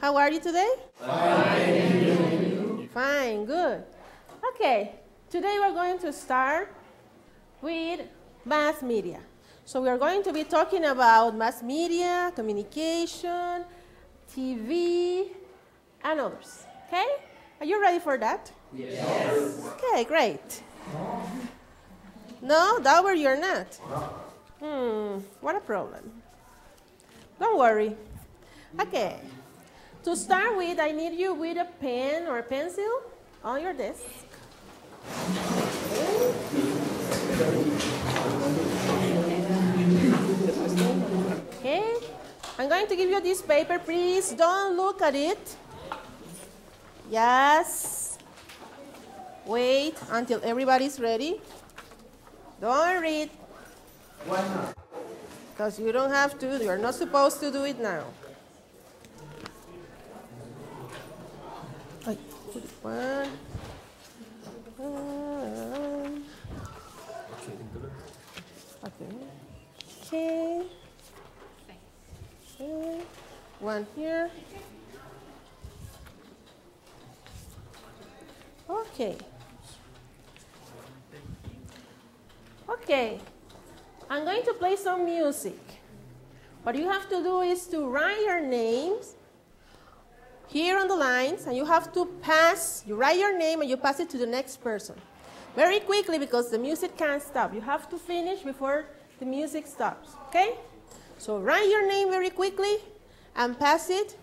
How are you today? Fine. Fine, good. Okay, today we're going to start with mass media. So we are going to be talking about mass media, communication, TV, and others. Okay? Are you ready for that? Yes. Okay, great. No, that way you're not. What a problem. Don't worry. Okay. To start with, I need you with a pen or a pencil on your desk. Okay. I'm going to give you this paper. Please don't look at it. Yes. Wait until everybody's ready. Don't read. Why not? Because you don't have to. You're not supposed to do it now. One. Okay. Okay. One here. Okay. Okay. I'm going to play some music. What you have to do is to write your names here on the lines, and you have to pass, you write your name and you pass it to the next person. Very quickly because the music can't stop. You have to finish before the music stops, okay? So write your name very quickly and pass it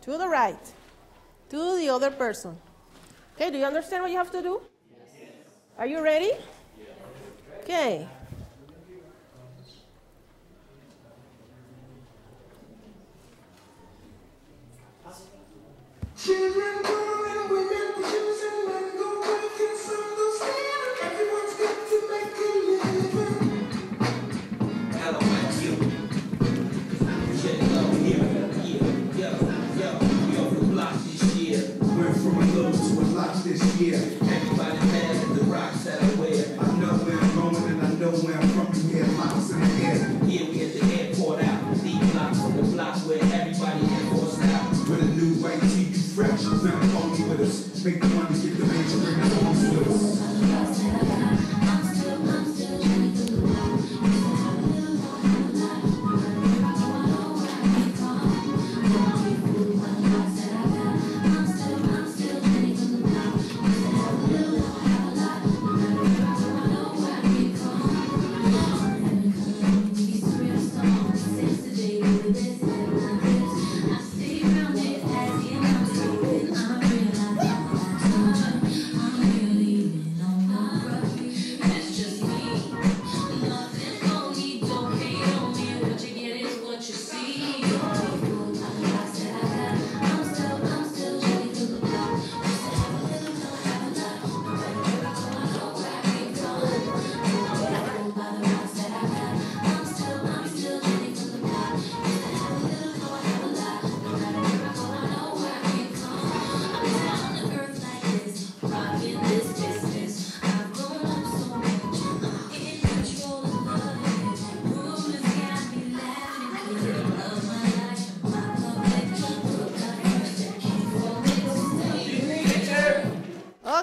to the right, to the other person. Okay, do you understand what you have to do? Yes. Are you ready? Yes. Okay. Children growing, women choosing, men go working, some go stealing. Everyone's got to make a living. LOXU. Yo, from blocks this year. Went from a little to a lot this year. Everybody mad at the rocks that I wear. I know where I'm going and I know where I'm from. You hear miles in the air. Here we at the airport out. These blocks from the blocks where everybody airports out. With a new white tee, you fresh. Nothing phony with us. Make the money, get the major, bring the homes with us.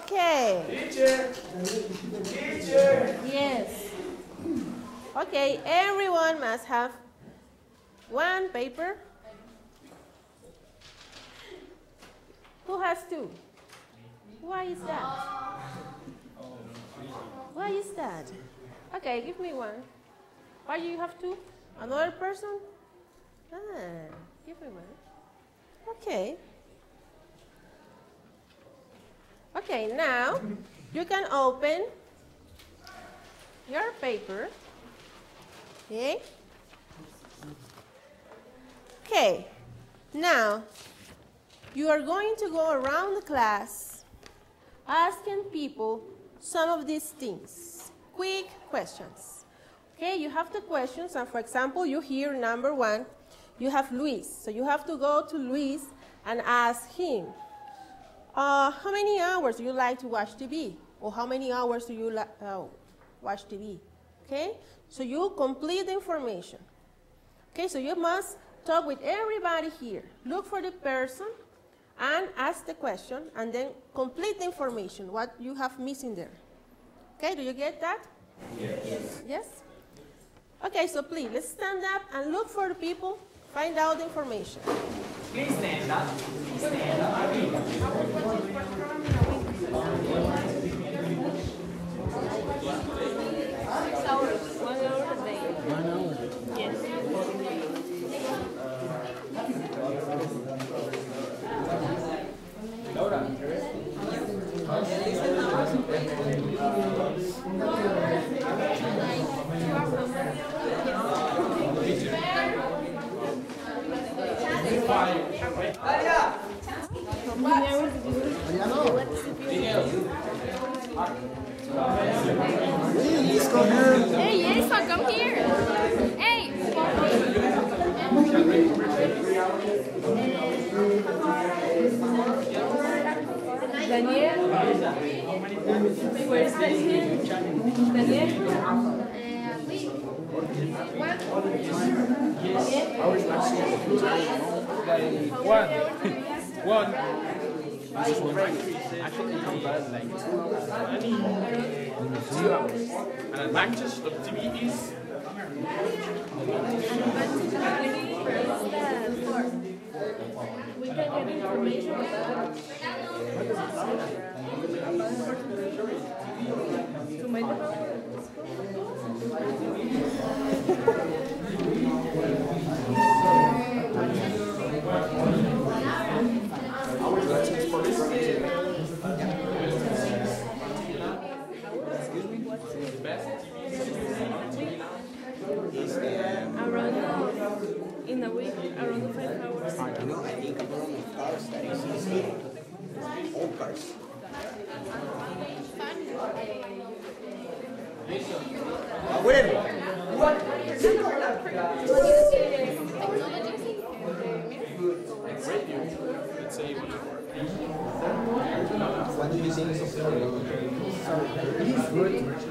Okay. Teacher. Yes. Okay, everyone must have one paper. Who has two? Why is that? Why is that? Okay, give me one. Why do you have two? Another person? Give me one. Okay. Okay, now you can open your paper. Okay? Okay, now you are going to go around the class asking people some of these things. Quick questions. Okay, you have the questions, and for example, you hear number one, you have Luis. So you have to go to Luis and ask him, how many hours do you like to watch TV? Or how many hours do you watch TV? Okay, so you complete the information. Okay, so you must talk with everybody here. Look for the person and ask the question, and then complete the information, what you have missing there. Okay, do you get that? Yes. Yes? Okay, so please, let's stand up and look for the people, find out the information. Please stand up. Please stand up. Hey, Elsa, come here. Hey. Daniel. Where's Daniel? Daniel? One. This one actually come back like 2 hours. An advantage of TV is We can get information to make in a week, around 5 hours. You know, I think one of cars that is easy. Old cars. What do you think?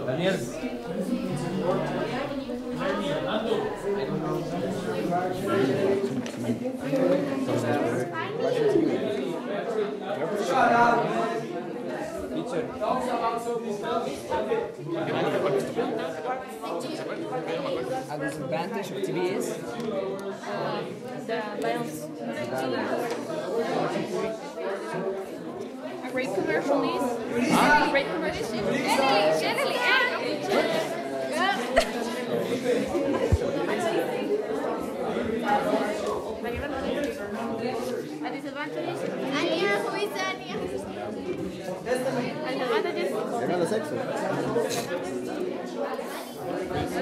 Daniel. A disadvantage of TV is The balance. A great commercial is. A great commercial is. Shelly. A disadvantage is. Ania, who is Ania? Advantages. You're not a sexo.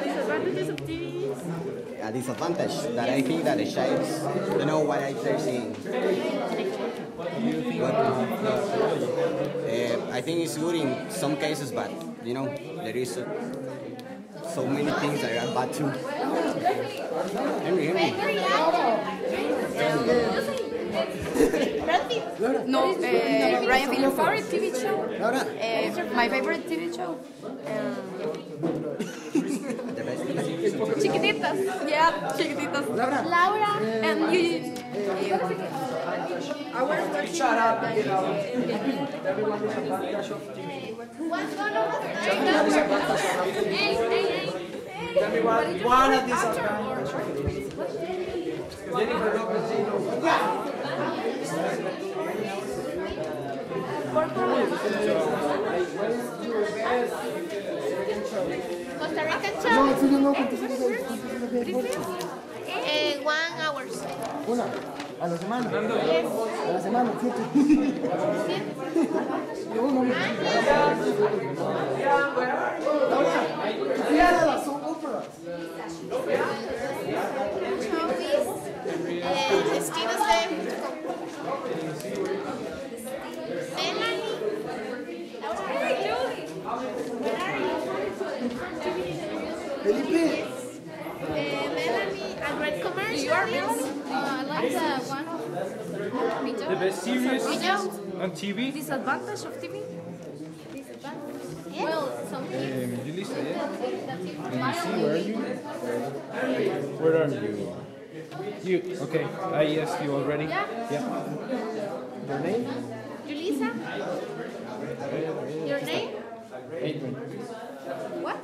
Disadvantages of TV is. A disadvantage that I think that the shapes don't know what they're seeing. But, I think it's good in some cases, but you know, there is so many things that are bad too. Henry. No, Ryan, your favorite TV show? My favorite TV show? The best. Chiquititas. Yeah, Chiquititas. Laura. And you. What's one of us? Hey. Tell me one of these Jennifer Lopez. Costa Rican show? 1 hour. Una, a la semana. A la semana, 7. Las son óperas. Steven's name. Melanie. Hey, Julie. Where are you? Felipe. Melanie, a great commercial. You are Melanie? I like the one. The best series on TV. Disadvantage of TV? Well, something. You listen, yeah? Can you see where are you? Where are you? You. Okay. I asked you already. Yeah. Your name? Julissa? Your name? Adrian. What?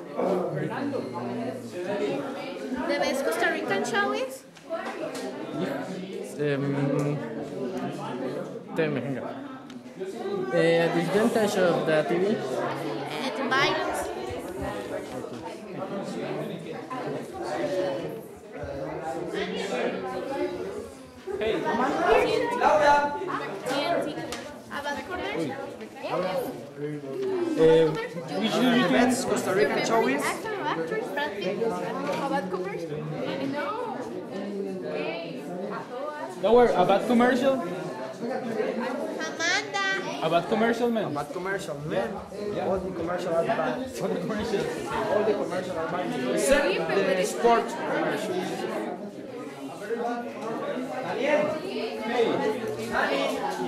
The best Costa Rican show is? Venga. Disadvantage of the TV? The violence. Hey. About commercial? Which do you think? Costa Rican show is? Actor or actress? Brad Pitt? About commercial? No. No, where? A bad commercial? Amanda. A bad commercial, man. Bad commercial, man. All the commercial are bad. What commercial? All the commercial are bad. Except the sport commercials.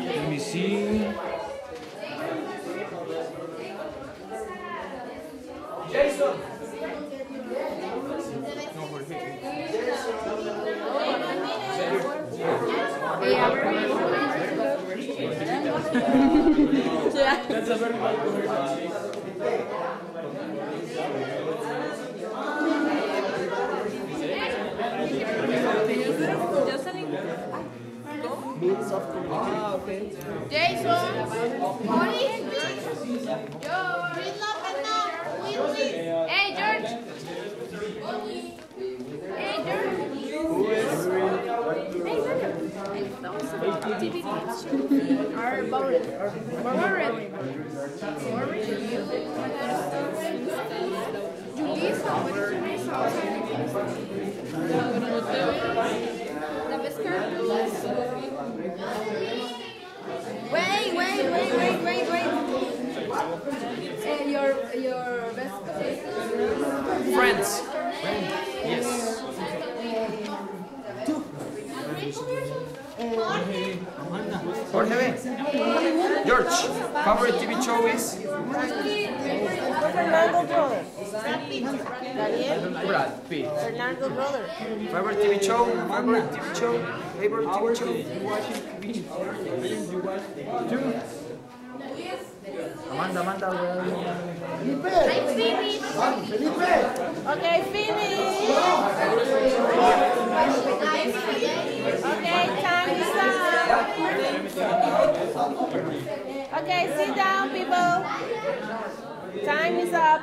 Let me see. That's a very bad commercial. Jason. Molly. Hey, George. Hey, George. Are boring. Julissa, what is Julissa? The best character. Wait. Your best Friends. Yes. Jorge. George, favorite TV show is? Fernando Brothers. Daniel. Brad Pitt. Fernando Brothers. Favorite TV show? Favorite TV show? Favorite TV show? Amanda, where are you? I'm finished. Okay, finish. Okay, time is up. Okay, sit down, people. Time is up.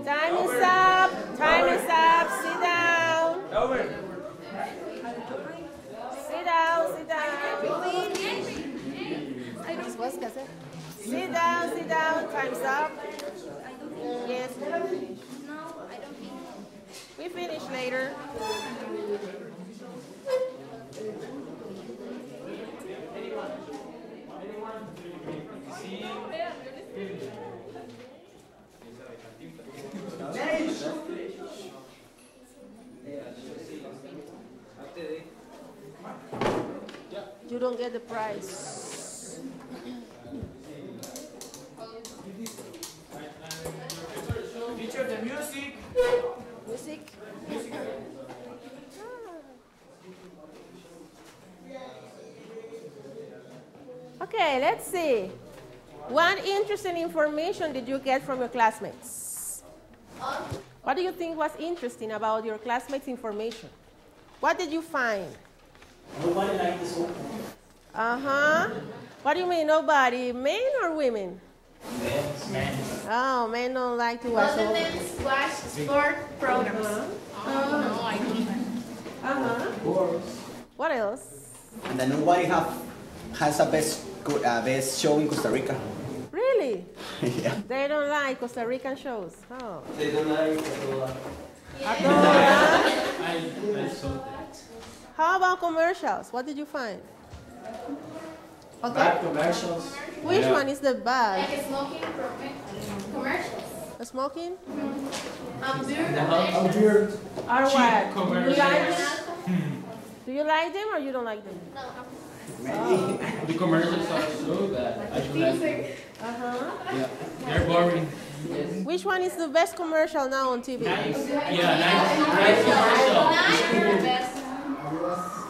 Time is up. Time is up. Sit down. Sit down. Sit down. Sit down. Sit down. Time's up. Yes. We finish later. You don't get the prize. Teacher, the music. Music. Okay, let's see. What interesting information did you get from your classmates? What do you think was interesting about your classmates' information? What did you find? Nobody liked the soap. Uh-huh. What do you mean, nobody? Men or women? Men. Oh, men don't like to watch All the soap. men watch sport programs. Uh-huh. I don't. Uh-huh. What else? And then nobody has a best show in Costa Rica. Really? Yeah. They don't like Costa Rican shows. Oh. They don't like Atola. Atola. I saw that. How about commercials? What did you find? Bad commercials. Which one is the bad? Like smoking commercials. The smoking? Beer. Or what? Do you commercials. like them? Do you like them or you don't like them? The commercials are so bad. I don't like it. Uh-huh. Yeah. They're boring. Which one is the best commercial now on TV? Nice commercial.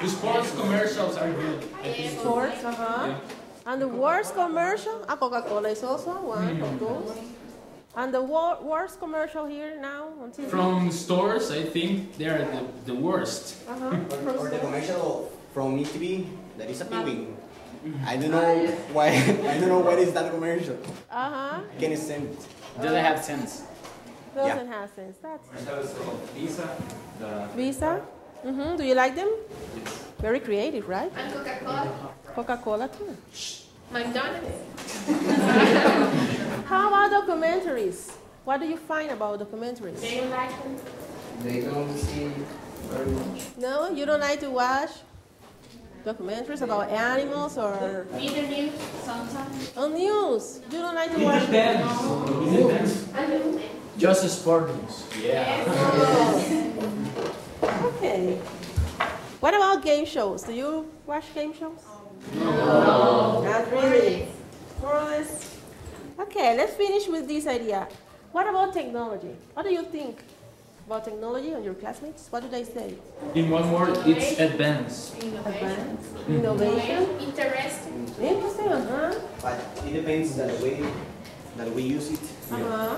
The sports commercials are good. I think. Sports, uh-huh. Yeah. And the worst commercial? Coca-Cola is also one of those. And the worst commercial here now on TV? From stores, I think they're the worst. Uh-huh. Or the commercial from ETV, that is a penguin. I don't know why. I don't know what is that commercial. Uh-huh. Can you send it? Does it have sense? Doesn't have sense. That's Visa. Visa. Mm-hmm. Do you like them? Very creative, right? And Coca-Cola. Coca-Cola too. McDonald's. How about documentaries? What do you find about documentaries? They don't like them. They don't see very much. No, you don't like to watch documentaries about animals or Read the news sometimes. on news. You don't like to watch. Just sport news. Okay. What about game shows? Do you watch game shows? No. Not really. More or less. Okay, let's finish with this idea. What about technology? What do you think about technology on your classmates? What do they say? In one word, it's advanced. Advanced, innovation, Interesting. interesting, huh? But it depends that we use it. Uh-huh.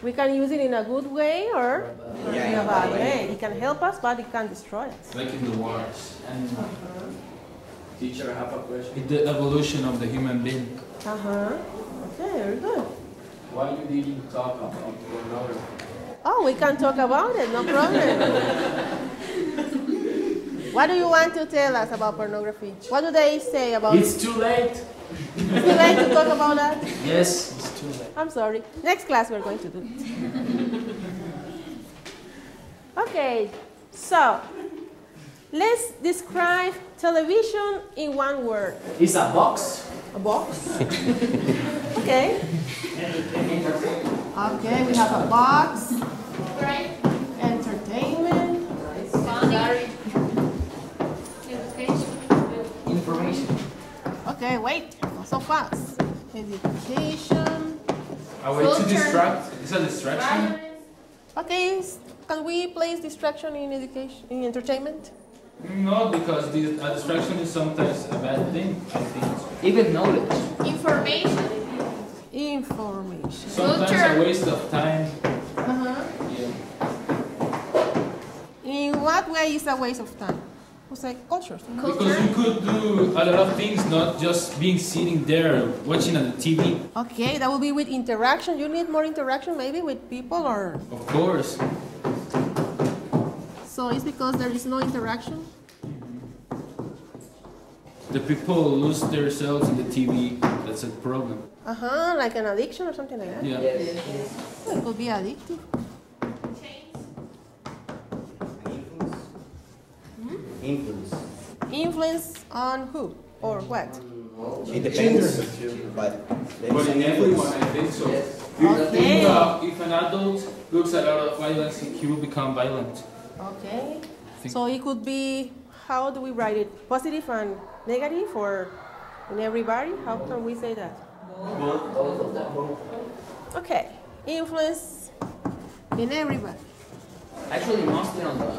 We can use it in a good way or in a bad way. It can help us, but it can destroy us. Like in the wars. And Teacher, I have a question. the evolution of the human being. Uh-huh. Okay, very good. Why you didn't talk about pornography? Oh, we can talk about it, no problem. What do you want to tell us about pornography? What do they say about it? It's too late. Is it right to talk about that? Yes, it's too late. I'm sorry. Next class we're going to do it. Okay, so let's describe television in one word. It's a box. A box? Okay. Okay, we have a box. Right? Entertainment. Sorry. Education. Information. Okay, wait. Not so fast. Education. A way to Culture. distract. It's a distraction. Violence. Okay, can we place distraction in education, in entertainment? No, because a distraction is sometimes a bad thing, I think. Even knowledge. Information. Information. Sometimes Culture. a waste of time. Uh-huh. Yeah. In what way is a waste of time? Who's like culture? Because you could do a lot of things, not just being sitting there watching on the TV. Okay, that will be with interaction. You need more interaction maybe with people or... Of course. So it's because there is no interaction? The people lose themselves in the TV. That's a problem. Uh-huh, like an addiction or something like that? Yeah. Well, it could be addictive. Influence. Influence on who or what? It depends, but there But is in an everyone, influence. I think so. Okay. If an adult looks at a lot of violence, he will become violent. Okay. Think- So it could be, how do we write it? Positive and negative or in everybody? How can we say that? Okay. Influence in everybody. Actually, mostly on the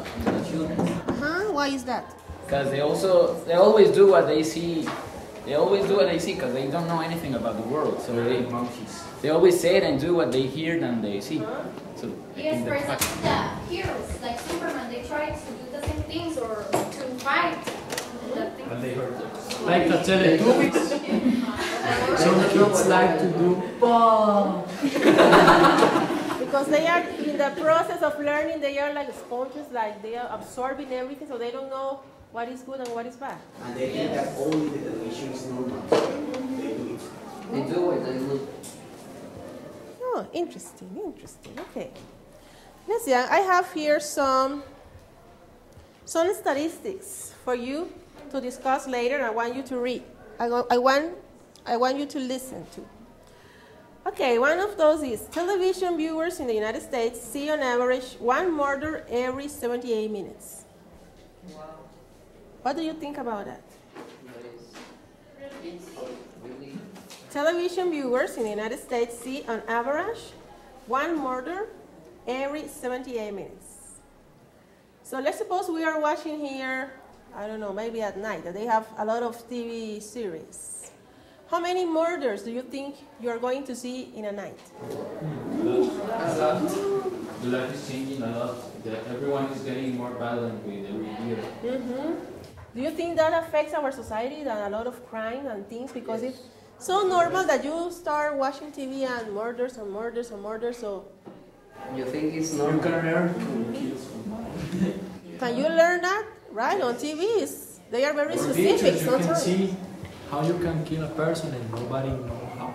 children. Uh-huh. Why is that? Because they always do what they see. They always do what they see because they don't know anything about the world. So they always say it and do what they hear and they see. So I Yes, think for that's example, the heroes, like Superman, they try to do the same things or to fight. But they hurt them. Like the Teletubbies. Some kids like to do. Because they are in the process of learning, they are like sponges, like they are absorbing everything, so they don't know what is good and what is bad. And they think that only the television is normal. They do it. They do what they do. Oh, interesting, interesting. Okay. Let's see, I have here some statistics for you to discuss later, and I want you to read. I want you to listen to. Okay, one of those is television viewers in the United States see on average one murder every 78 minutes. Wow. What do you think about that? television viewers in the United States see on average one murder every 78 minutes. So let's suppose we are watching here, I don't know, maybe at night, that they have a lot of TV series. How many murders do you think you are going to see in a night? A lot. The life is changing a lot. Everyone is getting more violent with every year. Do you think that affects our society, that a lot of crime and things? Because it's so normal that you start watching TV and murders and murders and murders, so... You think it's normal? You can learn to kill somebody. Can you learn that? Right, on TVs. They are very Or specific pictures, you can sometimes. see how you can kill a person and nobody knows how.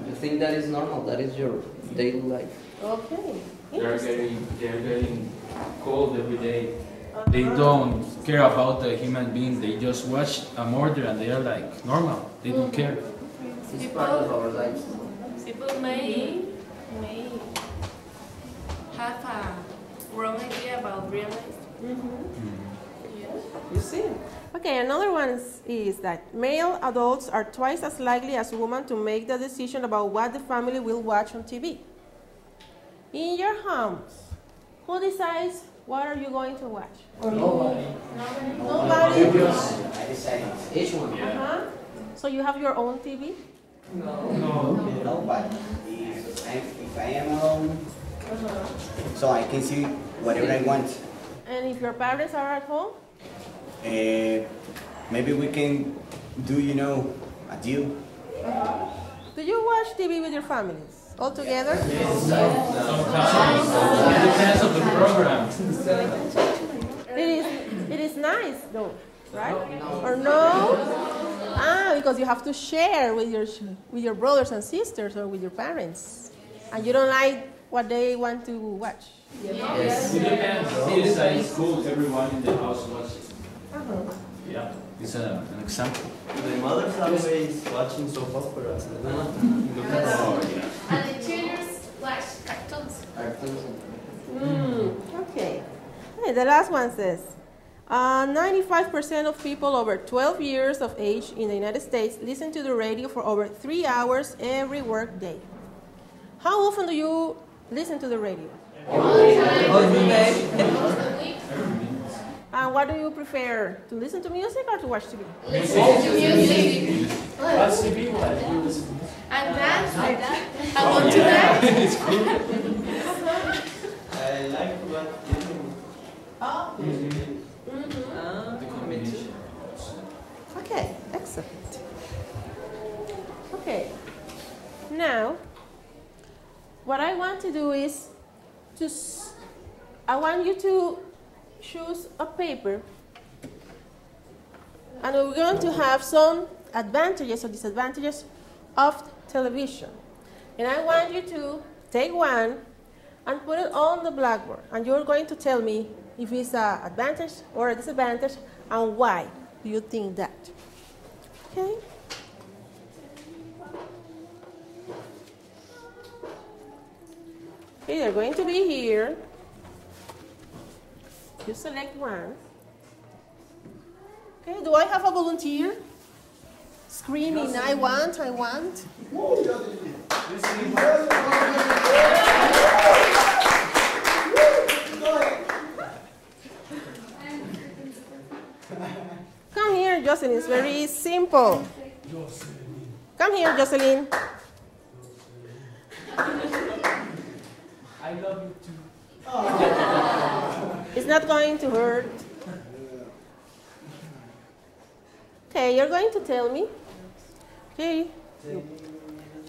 You think that is normal? That is your daily life? Okay. They're getting cold every day. They don't care about the human being. They just watch a murder and they are like normal. They don't care. It's part of our lives. People may have a wrong idea about real life. You see? Okay, another one is that male adults are twice as likely as women to make the decision about what the family will watch on TV. In your homes, who decides what are you going to watch? Nobody. Nobody? I decide. Each one. So you have your own TV? No, but if I am alone, so I can see whatever I want. And if your parents are at home? Maybe we can do, a deal. Do you watch TV with your families? All together? Sometimes. It depends on the program. It is nice though, right? Or no? Because you have to share with your brothers and sisters or with your parents. And you don't like what they want to watch. Yes. It depends. It is like school, everyone in the house watches. Yeah, it's an example. My mother's always watching soap operas. And the children watch cartoons. Okay. Hey, the last one says, 95% of people over 12 years of age in the United States listen to the radio for over 3 hours every work day. How often do you listen to the radio? And what do you prefer, to listen to music or to watch TV? Listen to music. Watch TV while you listen. And dance. I want to dance. It's cool. I like to watch Me too. Okay, excellent. Okay, now what I want to do is I want you to choose a paper, and we're going to have some advantages or disadvantages of television. And I want you to take one and put it on the blackboard, and you're going to tell me if it's an advantage or a disadvantage and why do you think that. Okay? Okay, they're going to be here. You select one. Okay, do I have a volunteer? Screaming, I want, I want. Come here, Jocelyn, it's very simple. Come here, Jocelyn. I love you too. It's not going to hurt. Okay, you're going to tell me. Okay,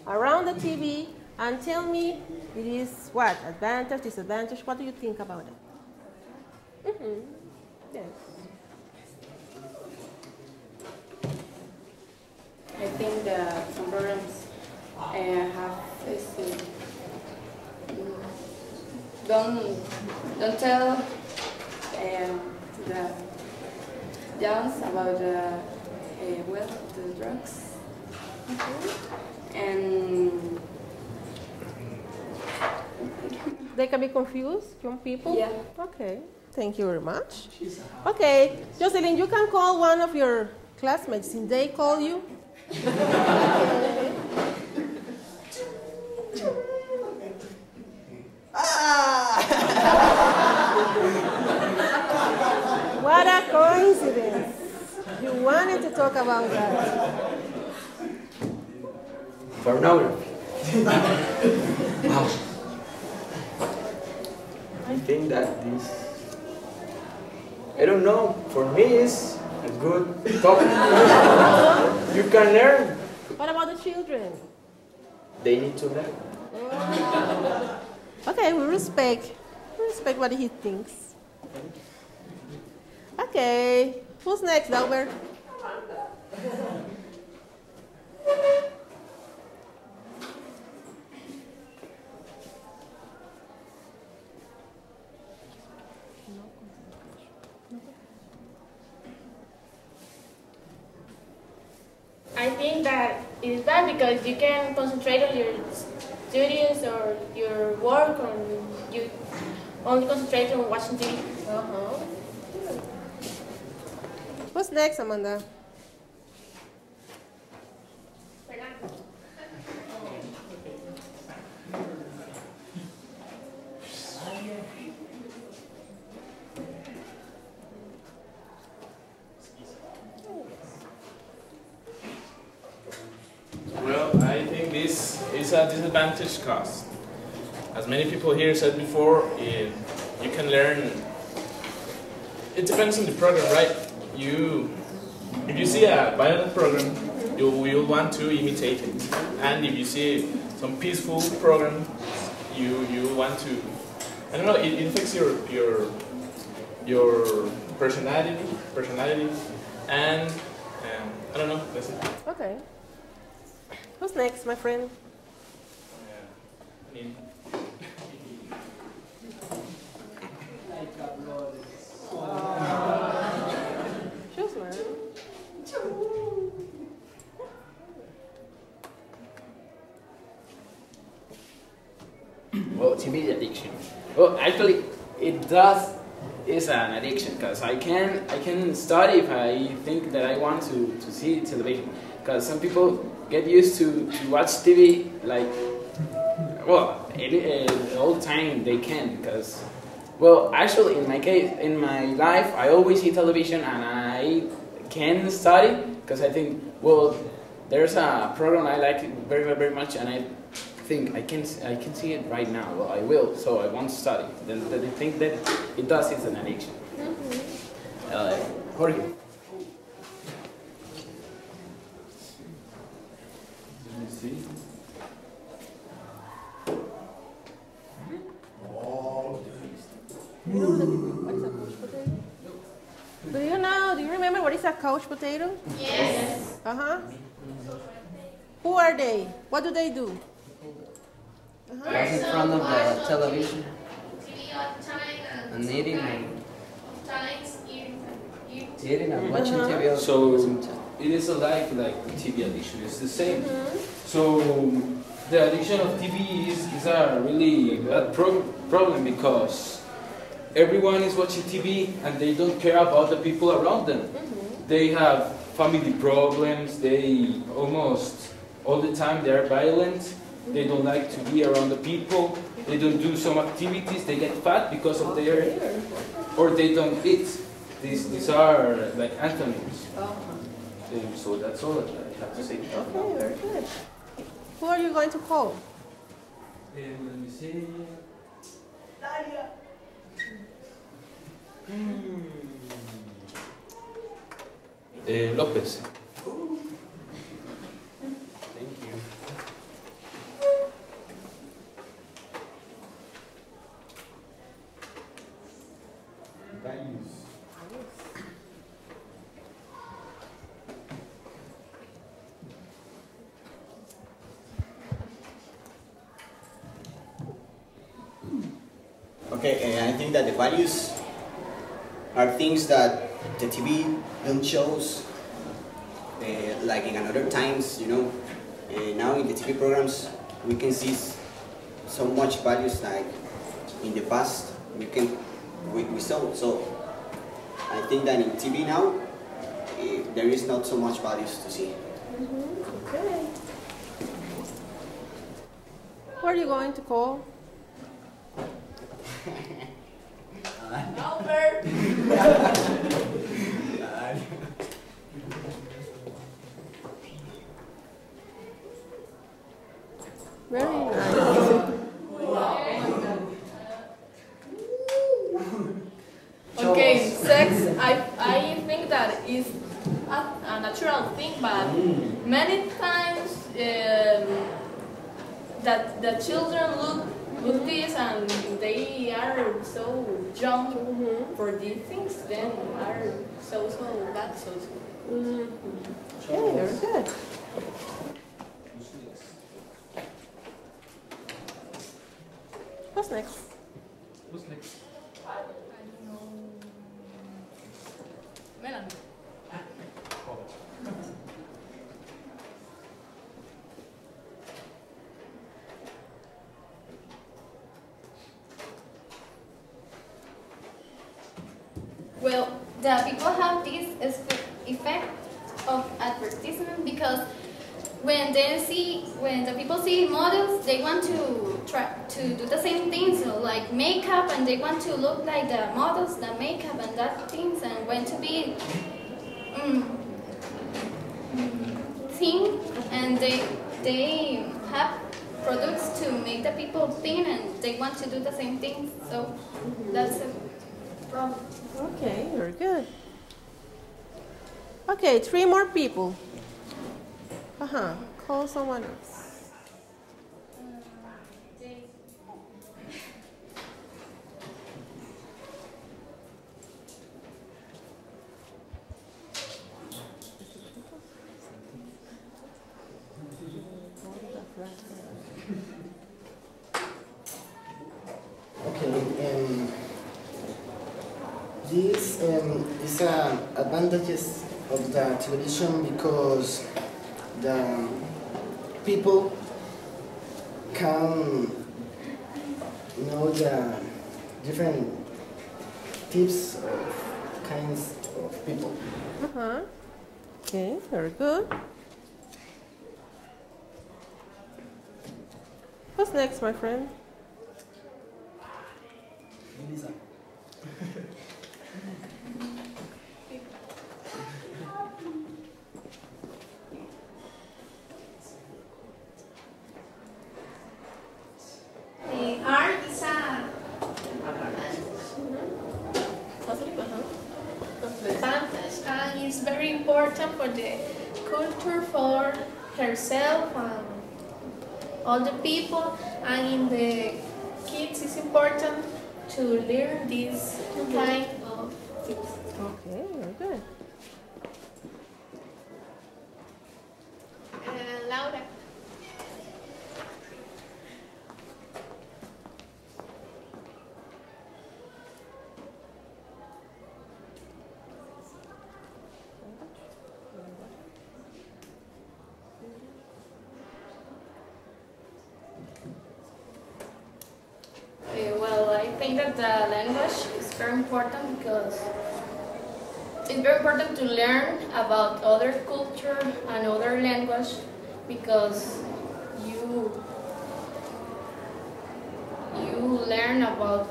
around the TV and tell me it is what? Advantage, disadvantage? What do you think about it? Yes. I think that some programs have don't tell the youngs about the wealth of the drugs. And they can be confused, young people? Yeah. Okay, thank you very much. Okay, Jocelyn, you can call one of your classmates and they call you. What a coincidence. You wanted to talk about that. Pornography. Wow. I think that this, I don't know, for me it's a good topic. You can learn. What about the children? They need to learn. Okay, we respect what he thinks. Okay, who's next, Albert? I think that it's bad because you can concentrate on your studies or your work, or you only concentrate on watching TV. What's next, Amanda? Well, I think this is a disadvantage because, as many people here said before, you can learn. It depends on the program, right? If you see a violent program, you will want to imitate it, and if you see some peaceful program, you want to. I don't know. It affects your personality, and I don't know. That's it. Okay. Who's next, my friend? Choose one. Well, TV addiction. Well, actually, it does is an addiction because I can study if I think that I want to see television. Because some people get used to watch TV like, well, all the time they can. Because, well, actually, in my case, in my life, I always see television and I can study because I think, well, there's a program I like very, very much, and I think I can see it right now. Well, I will, so I want to study. Then I think that it does is an addiction. Jorge. Let me see. Do you remember what is a couch potato? Yes. Uh-huh. Who are they? What do they do? That's in front of the television and eating and watching TV. So it is like TV addiction. It's the same. So the addiction of TV is a really bad problem because everyone is watching TV and they don't care about the people around them. They have family problems. They almost all the time they are violent. They don't like to be around the people. They don't do some activities. They get fat because of their, or they don't eat. These are like antonyms. So that's all that I have to say. Okay, very good. Who are you going to call? Let me see. Lopez. Okay, I think that the values are things that the TV don't show us, like in another times, you know. Now in the TV programs, we can see so much values like in the past we saw. So I think that in TV now, there is not so much values to see. Okay. Who are you going to call? Albert. Very nice. Okay, sex, I think that is a natural thing, but many times that the children look this and they are so young for these things, then are so bad. Okay, very good. What's next? Who's next? I don't know. Melanie. Well, the people have this effect of advertisement because when the people see models, they want to try to do the same things, so like makeup, and they want to look like the models, the makeup and that things, and want to be thin, and they have products to make the people thin, and they want to do the same things. So that's a problem. Okay, very good. Okay, 3 more people. Call someone else. Okay, this is advantages of the television because the people can know the different types of kinds of people. Okay, very good. What's next, my friend? Lisa. Art is advantage and it's very important for the culture, for herself and all the people, and in the kids it's important to learn this kind of things. Okay, very good. Laura. Well, I think that the language is very important because it's very important to learn about other culture and other language because you learn about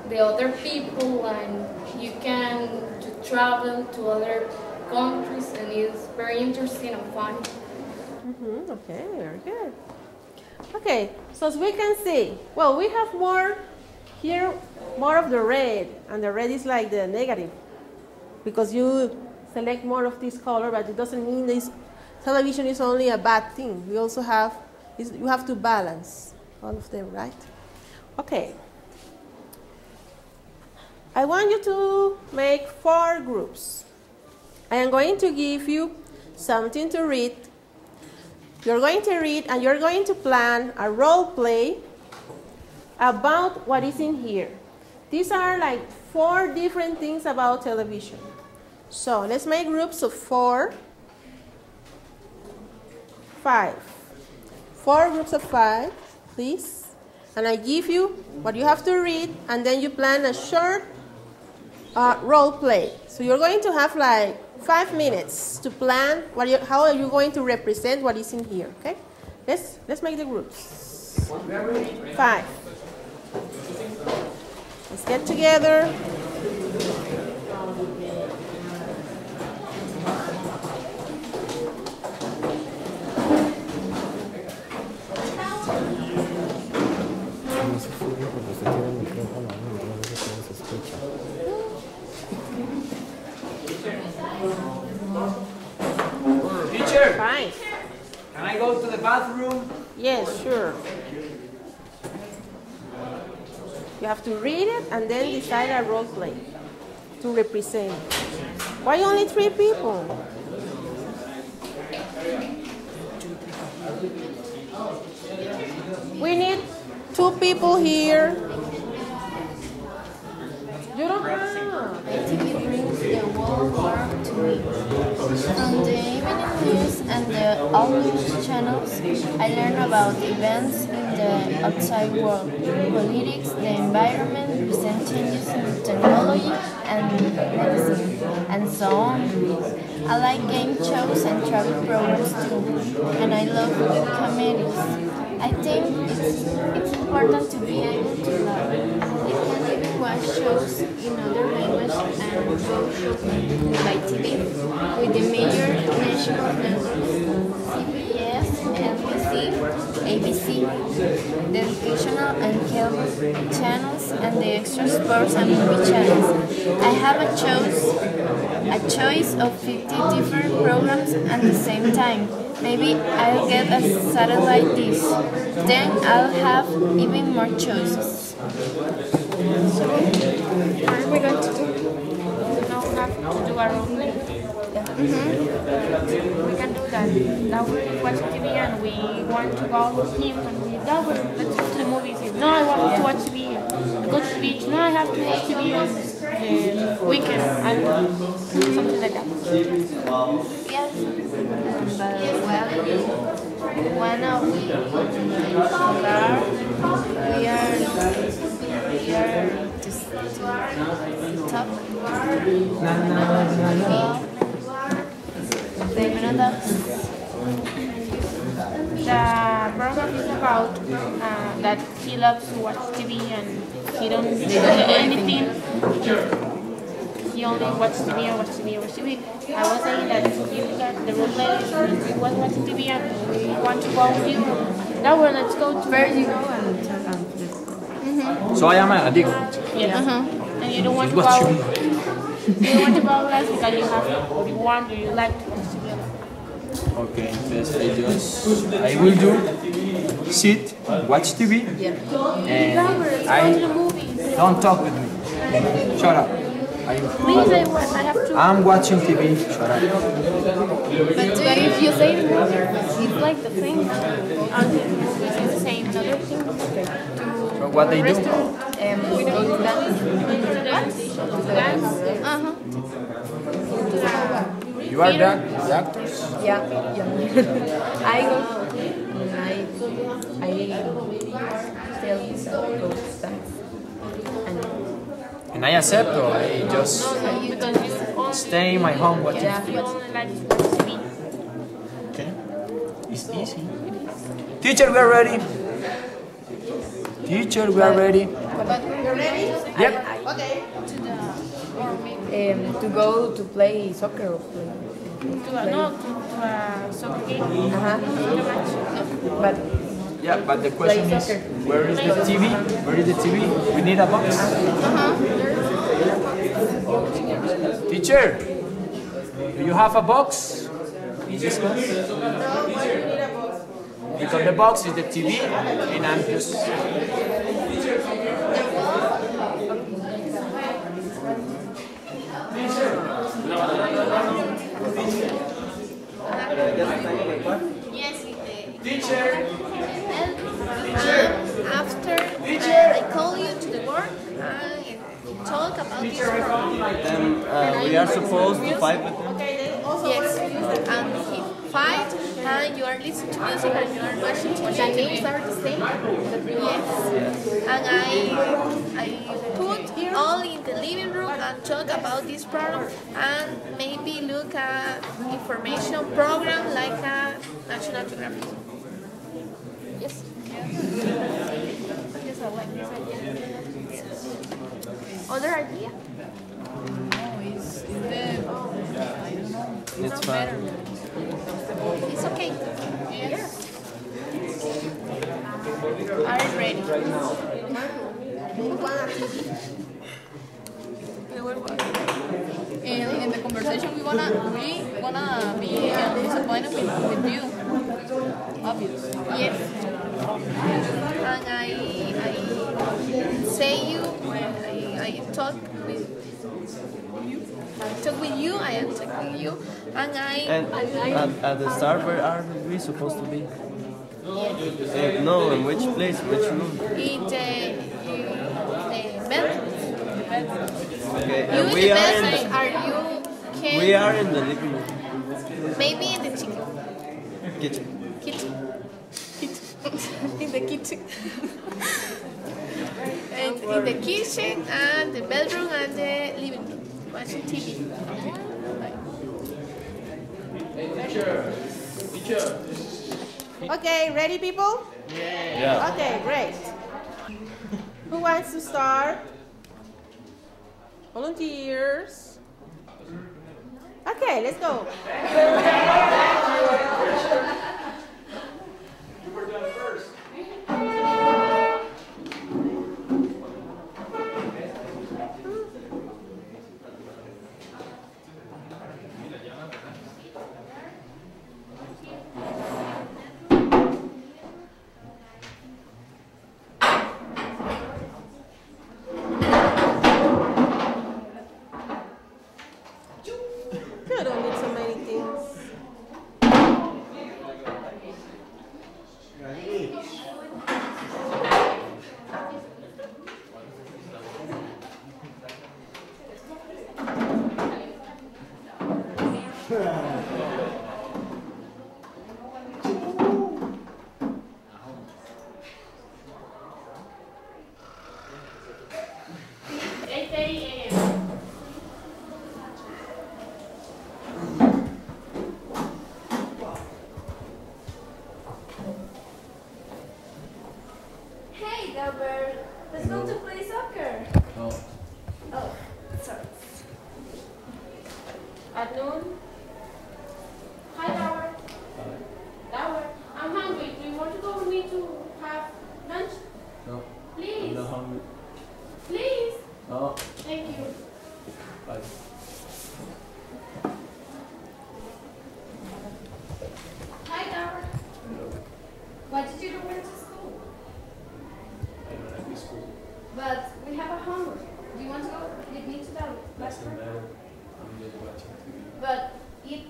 the other people and you can travel to other countries and it's very interesting and fun. Okay, very good. Okay, so as we can see, well, we have more here, more of the red, and the red is like the negative because you select more of this color, but it doesn't mean this television is only a bad thing. We also have, you have to balance all of them, right? Okay. I want you to make 4 groups. I am going to give you something to read. You're going to read and you're going to plan a role play about what is in here. These are like 4 different things about television. So let's make groups of 4, 5. 4 groups of 5, please. And I give you what you have to read, and then you plan a short role play. So you're going to have like 5 minutes to plan how are you going to represent what is in here. Okay? Let's make the groups. 5. Let's get together. Teacher, Fine. can I go to the bathroom? Yes, sure. You have to read it and then decide a role play to represent. Why only 3 people? We need 2 people here. You don't have. TV brings the whole world to me. From the evening news and the all news channels, I learn about events in the outside world, politics, the environment, recent changes in technology and medicine, and so on. I like game shows and travel programs too, and I love comedies. I think it's important to be able to love. You can even watch shows in other languages and go shopping by TV with the major national networks, CBS, NBC, ABC, the educational and health channels, and the extra sports and movie channels. I have a choice of 50 different programs at the same time. Maybe I'll get a satellite dish. Then I'll have even more choices. So, what are we going to do? We now have to do our own play. We can do that. Now we watch TV and we want to go with him and we let's go to the movies. No, I want to watch TV. Go to the beach. No, I have to watch TV on the weekend. And something like that. Yes. One of we are just talk. The program is about that he loves to watch TV and he don't do anything. He only watches TV and watches TV and watches TV. I was saying that you got the role play, he was watching TV and we want to go with you. Now let's go to where you go and check out. So I am an addict. Yes. And you don't want to What go. you You don't want to go less because you have what you want or you like to watch TV. Okay, first I will do sit, watch TV, and I don't talk with me. Shut up. Please, I have to. I'm watching TV. Shut up. But if you say it's like the same. It's the same. Another thing. So what they do? We go to dance. You are the actors? Yeah. I go still go to dance. And I accept or I just stay in my home watching TV? Okay. It's easy. Teacher, we are ready. Teacher, we are ready. You're ready? Yep. Okay. To go to play soccer or play. To a soccer game. But Yeah, but the question is, where is the TV? Where is the TV? We need a box. Teacher, do you have a box? This one? Because the box is the TV, and I'm just... Yes, Teacher. After I call you to the work and talk about this problem. We are supposed to fight with them? Yes, and if fight and you are listening to music and you are watching TV, the names are the same. Yes, and I put all in the living room and talk about this problem and maybe look at information program like a National Geographic. Yes. Yes, I like this idea. Other idea? It's fine. It's okay. Yes. Are you ready? Right now. In the conversation, we wanna be disappointed with you. Obvious. Yes. And I say you when I talk with you. I talk with you. I am talking with you, and And at the start, where are we supposed to be? No, in which place, which room? in the bedroom. Okay, You and in we the are in bedroom, the, are you? Can we are in the living room. maybe in the kitchen. Kitchen. In the kitchen. And in the kitchen and the bedroom and the living room. Watching TV. Okay, ready people? Yeah. Okay, great. Who wants to start? Volunteers. Okay, let's go. You don't need so many things. Hey, Delbert, let's go to play soccer. No. Oh, sorry. At noon? Hi, Howard. Howard, I'm hungry. Do you want to go with me to have lunch? No. Please. I'm not hungry. Please. No. Thank you. Bye. Hi, Howard. Why did you not went to school? I don't like this school. But we have a homework. Do you want to go with me to that Doesn't classroom? matter. I'm just watching TV. But it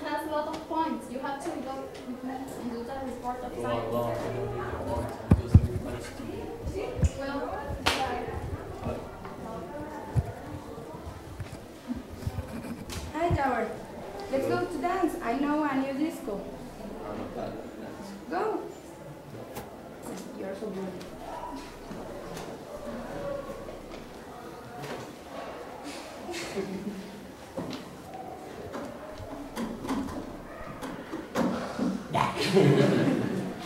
has a lot of points. You have to go with me and do the report of Go science. along. I don't really want. I'm just watch TV. Well, sorry. Hi, Howard. Let's go to dance. I know a new disco. I'm not bad at that. Go. You're so good.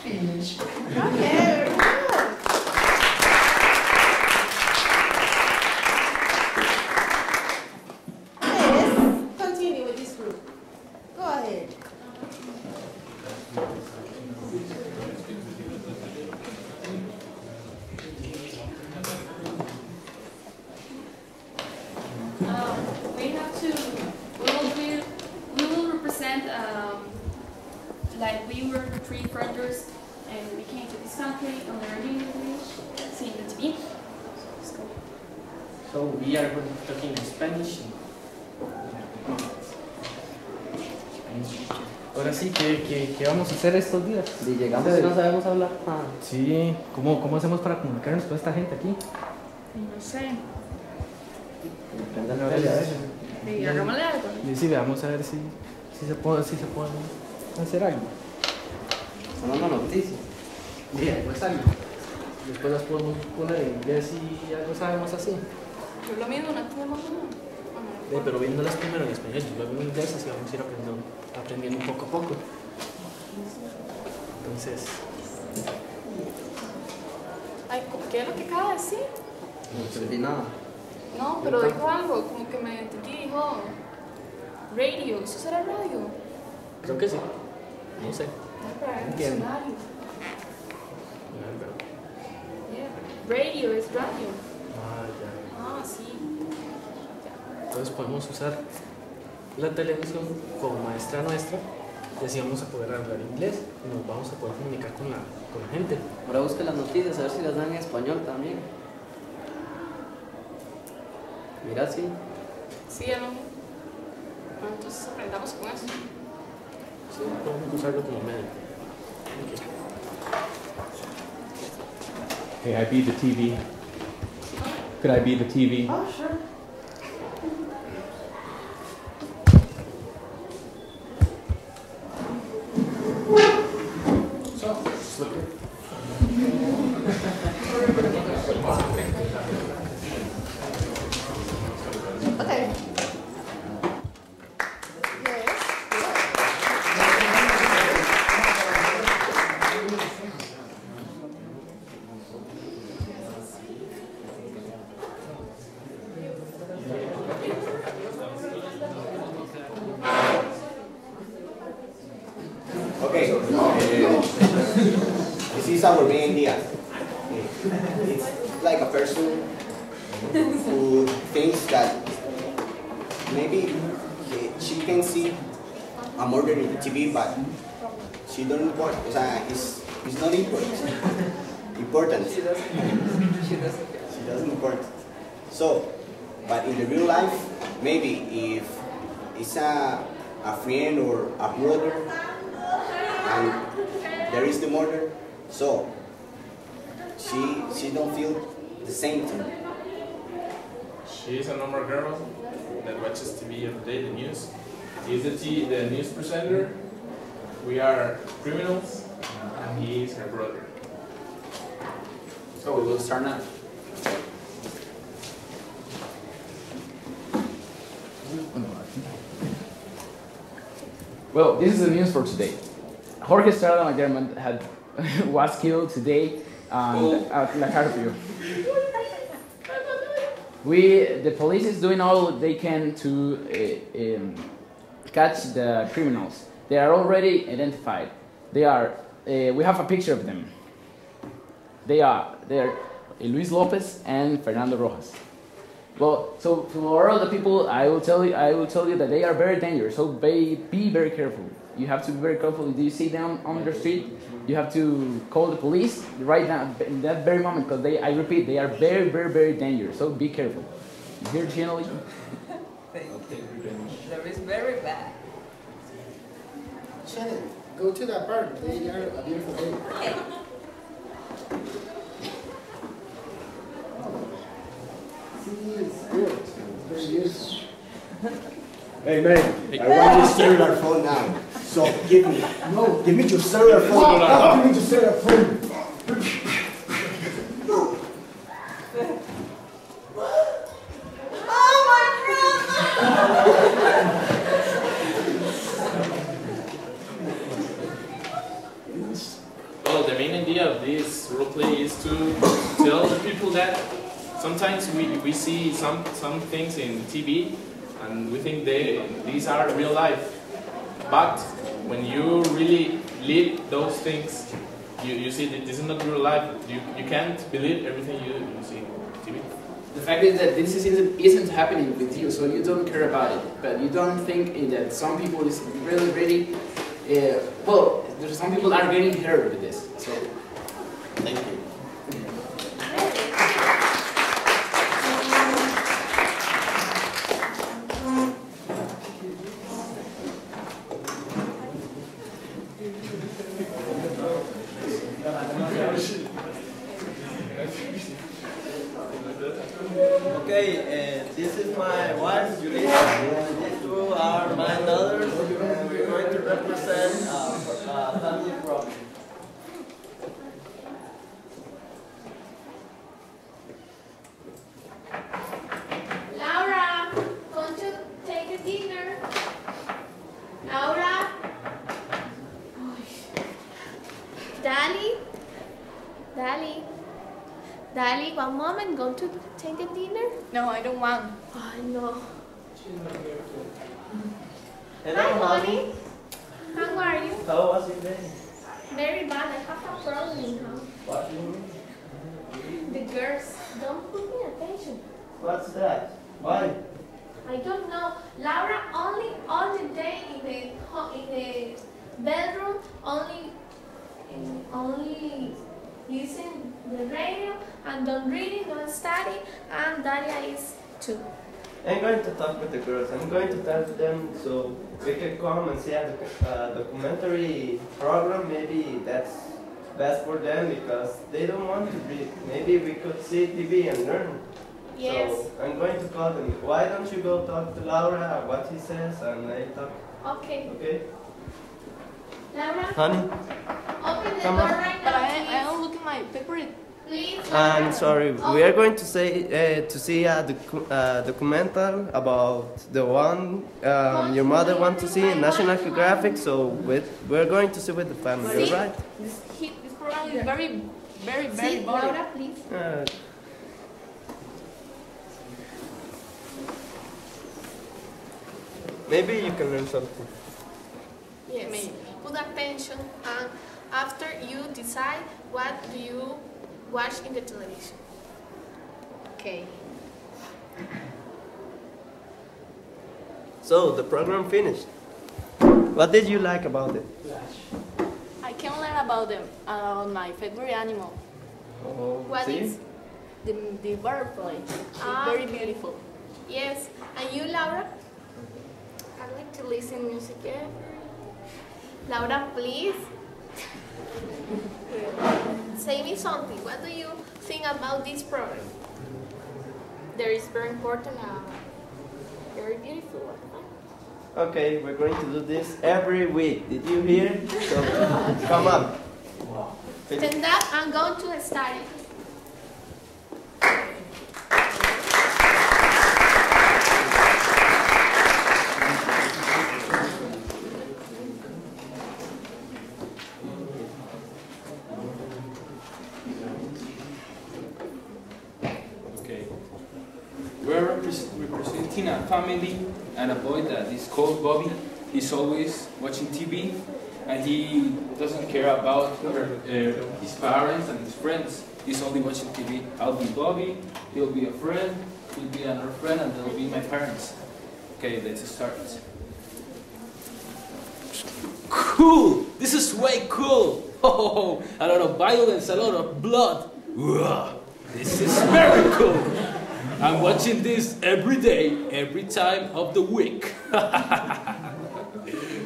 Finish. Okay, very good. Okay, let's continue with this group. Go ahead. We have to, we will represent, like we were 3 friends and we came to this country and learning English, seeing the TV. So we are going to be talking in Spanish. Ahora sí, ¿qué vamos a hacer estos días? Y llegamos y no sabemos hablar nada. Sí, ¿cómo hacemos para comunicarnos con esta gente aquí? No sé. Prendan la tele a ver. Y hagámosle algo. Y sí, vamos a ver si se puede hacer algo. Sonando noticias. Bien, pues algo. Después las podemos poner en inglés y algo sabemos así. Yo lo mismo, no tenemos nada. Pero viéndolas primero en español y luego en inglés, así vamos a ir aprendiendo poco a poco. Entonces, Ay, ¿qué es lo que acaba de decir? No entendí nada. No, pero dijo algo, como que me entendí, dijo radio, ¿eso será radio? Creo que sí. No sé. Entiendo. Yeah. Radio es radio. Ya. Ah, sí. Entonces podemos usar la televisión como maestra nuestra. Decíamos a poder hablar inglés y nos vamos a poder comunicar con la gente. Ahora busca las noticias, a ver si las dan en español también. Mira, sí. Sí, ¿no? Entonces aprendamos con eso. Sí, podemos usarlo como medio. Hey, I be the TV. Could I be the TV? Oh, sure. Okay. Okay, this is our main idea. It's like a person who thinks that maybe she can see a murder in the TV, but she don't want. It's not important. She doesn't important. So, but in the real life, maybe if it's a friend or a brother, and there is the murder, so she don't feel the same thing. She's a normal girl that watches TV every day, the news. He's the news presenter. We are criminals, and he is her brother. So we will start now. Well, this is the news for today. Jorge Estrada McDermott was killed today at La Carpio. The police is doing all they can to catch the criminals. They are already identified. We have a picture of them. They are Luis Lopez and Fernando Rojas. Well, so for all the people, I will tell you that they are very dangerous. So be very careful. You have to be very careful. If you see them on the street, you have to call the police right now, in that very moment, because I repeat, they are very, very, very dangerous. So be careful. You hear, Gino? That is very bad. Shannon, go to that park. They are a beautiful day. Okay. Very good. Hey man, I want your cellular phone now. So give me your cellular phone. Give me your cellular phone. Well, the main idea of this roleplay is to tell the people that sometimes we see some things in TV and we think these are real life. But when you really live those things, you see that this is not real life. You can't believe everything you see on TV. The fact is that this isn't happening with you, so you don't care about it. But you don't think that some people is really, well, there's some people are getting hurt with this. So, thank you. Okay, this is my wife, Julia, and these two are my daughters, and we're going to represent a family problem. Laura, want to take a dinner? Laura? Dali? Dali? Dali, one moment, go to take the dinner? No, I don't want. I know. Hello, Hi, honey. honey. How are you? How was your day? Very bad. I have a problem in house. What do you mean? The girls don't put me attention. What's that? Why? I don't know. Laura only all the day in the bedroom, only listen the radio and don't read it, don't study, and Daria is too. I'm going to talk with the girls. I'm going to tell them so we can come and see a documentary program. Maybe that's best for them because they don't want to read. Maybe we could see TV and learn. Yes. So I'm going to call them. Why don't you go talk to Laura, what he says, and I talk. Okay. Okay? Laura, Honey? open the Come door on. right But now, I don't look at my favorite. please. I'm sorry. We are going to see a documental about the one your mother wants to see in National Geographic. So we're going to see with the family, See? alright? This program is very See, boring. Laura, please. Maybe you can learn something. Yes. Maybe. Put attention, and after you decide what do you watch in the television. Okay. So the program finished. What did you like about it? I can learn about them, my favorite animal, Oh, What see? is? the butterfly. It's Ah, very okay. beautiful. Yes. And you, Laura? I like to listen music Laura, please. Say me something. What do you think about this program? There is very important, very beautiful one. Okay, we're going to do this every week. Did you hear? So come on. Stand up. I'm going to start it. Okay. We're representing a family and a boy that is called Bobby. He's always watching TV and he doesn't care about his parents and his friends. He's only watching TV. I'll be Bobby, he'll be a friend, he'll be another friend, and they'll be my parents. Okay, let's start. Cool! This is way cool! Oh, a lot of violence, a lot of blood. Whoa, this is very cool! I'm watching this every day, every time of the week.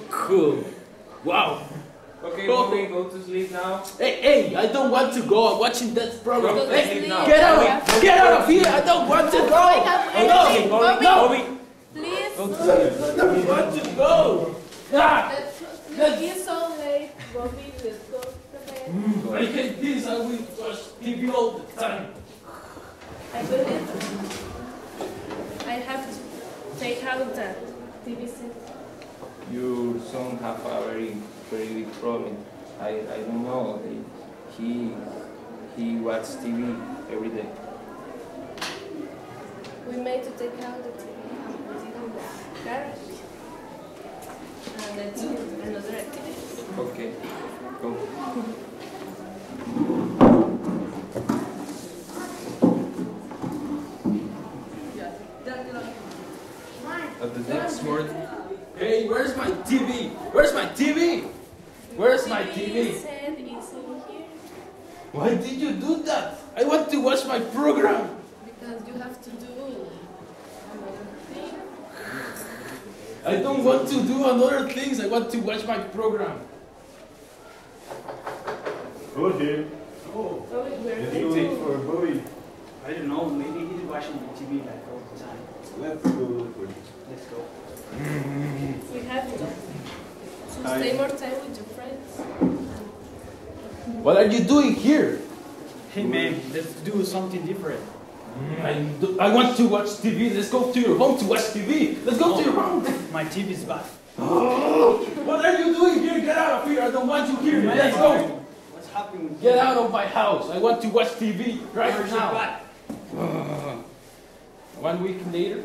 Cool. Wow. Okay, Bobby, go to sleep now. Hey, I don't want to go. I'm watching that program. Go to Hey, sleep now. get out of here. I don't want to go. Bobby, No. please. I don't want to go. Ah, It's so late. Bobby, let's go to bed. I hate this. I will watch TV all the time. I believe I have to take out the TV set. Your son have a very big problem. I don't know. He watches TV every day. We made to take out the TV and put it in the garage. And let's do another activity. Okay, go. At the next morning. Hey, where's my TV? Where's my TV? Where's my TV? Said it's in here Why did you do that? I want to watch my program. because you have to do another thing. I don't want to do other things. I want to watch my program. Go here. Oh, we're Let's wait for Bobby. I don't know, maybe he's watching the TV like all the time. Let's go look for him. Let's go. We have to Hi. stay more time with your friends. What are you doing here? Hey man, let's do something different. I want to watch TV. Let's go to your home to watch TV. Let's go to your home. My TV is bad. What are you doing here? Get out of here. I don't want you here. Let's go. What's happening? Get out of my house. I want to watch TV right now. 1 week later.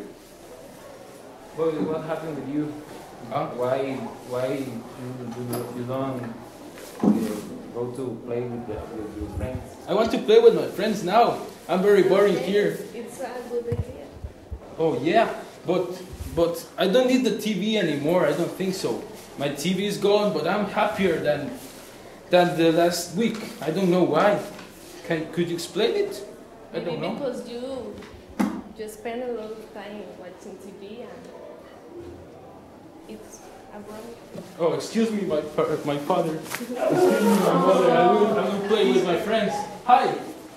What happened with you? Why you don't go to play with your friends? I want to play with my friends now. I'm very boring here. It's a good idea. Oh yeah, but I don't need the TV anymore. I don't think so. My TV is gone, but I'm happier than the last week. I don't know why. Could you explain it? I don't know. Because you spend a lot of time watching TV and it's a wrong. Oh, excuse me, my father. Excuse me, my mother. I will play with my friends. Hi.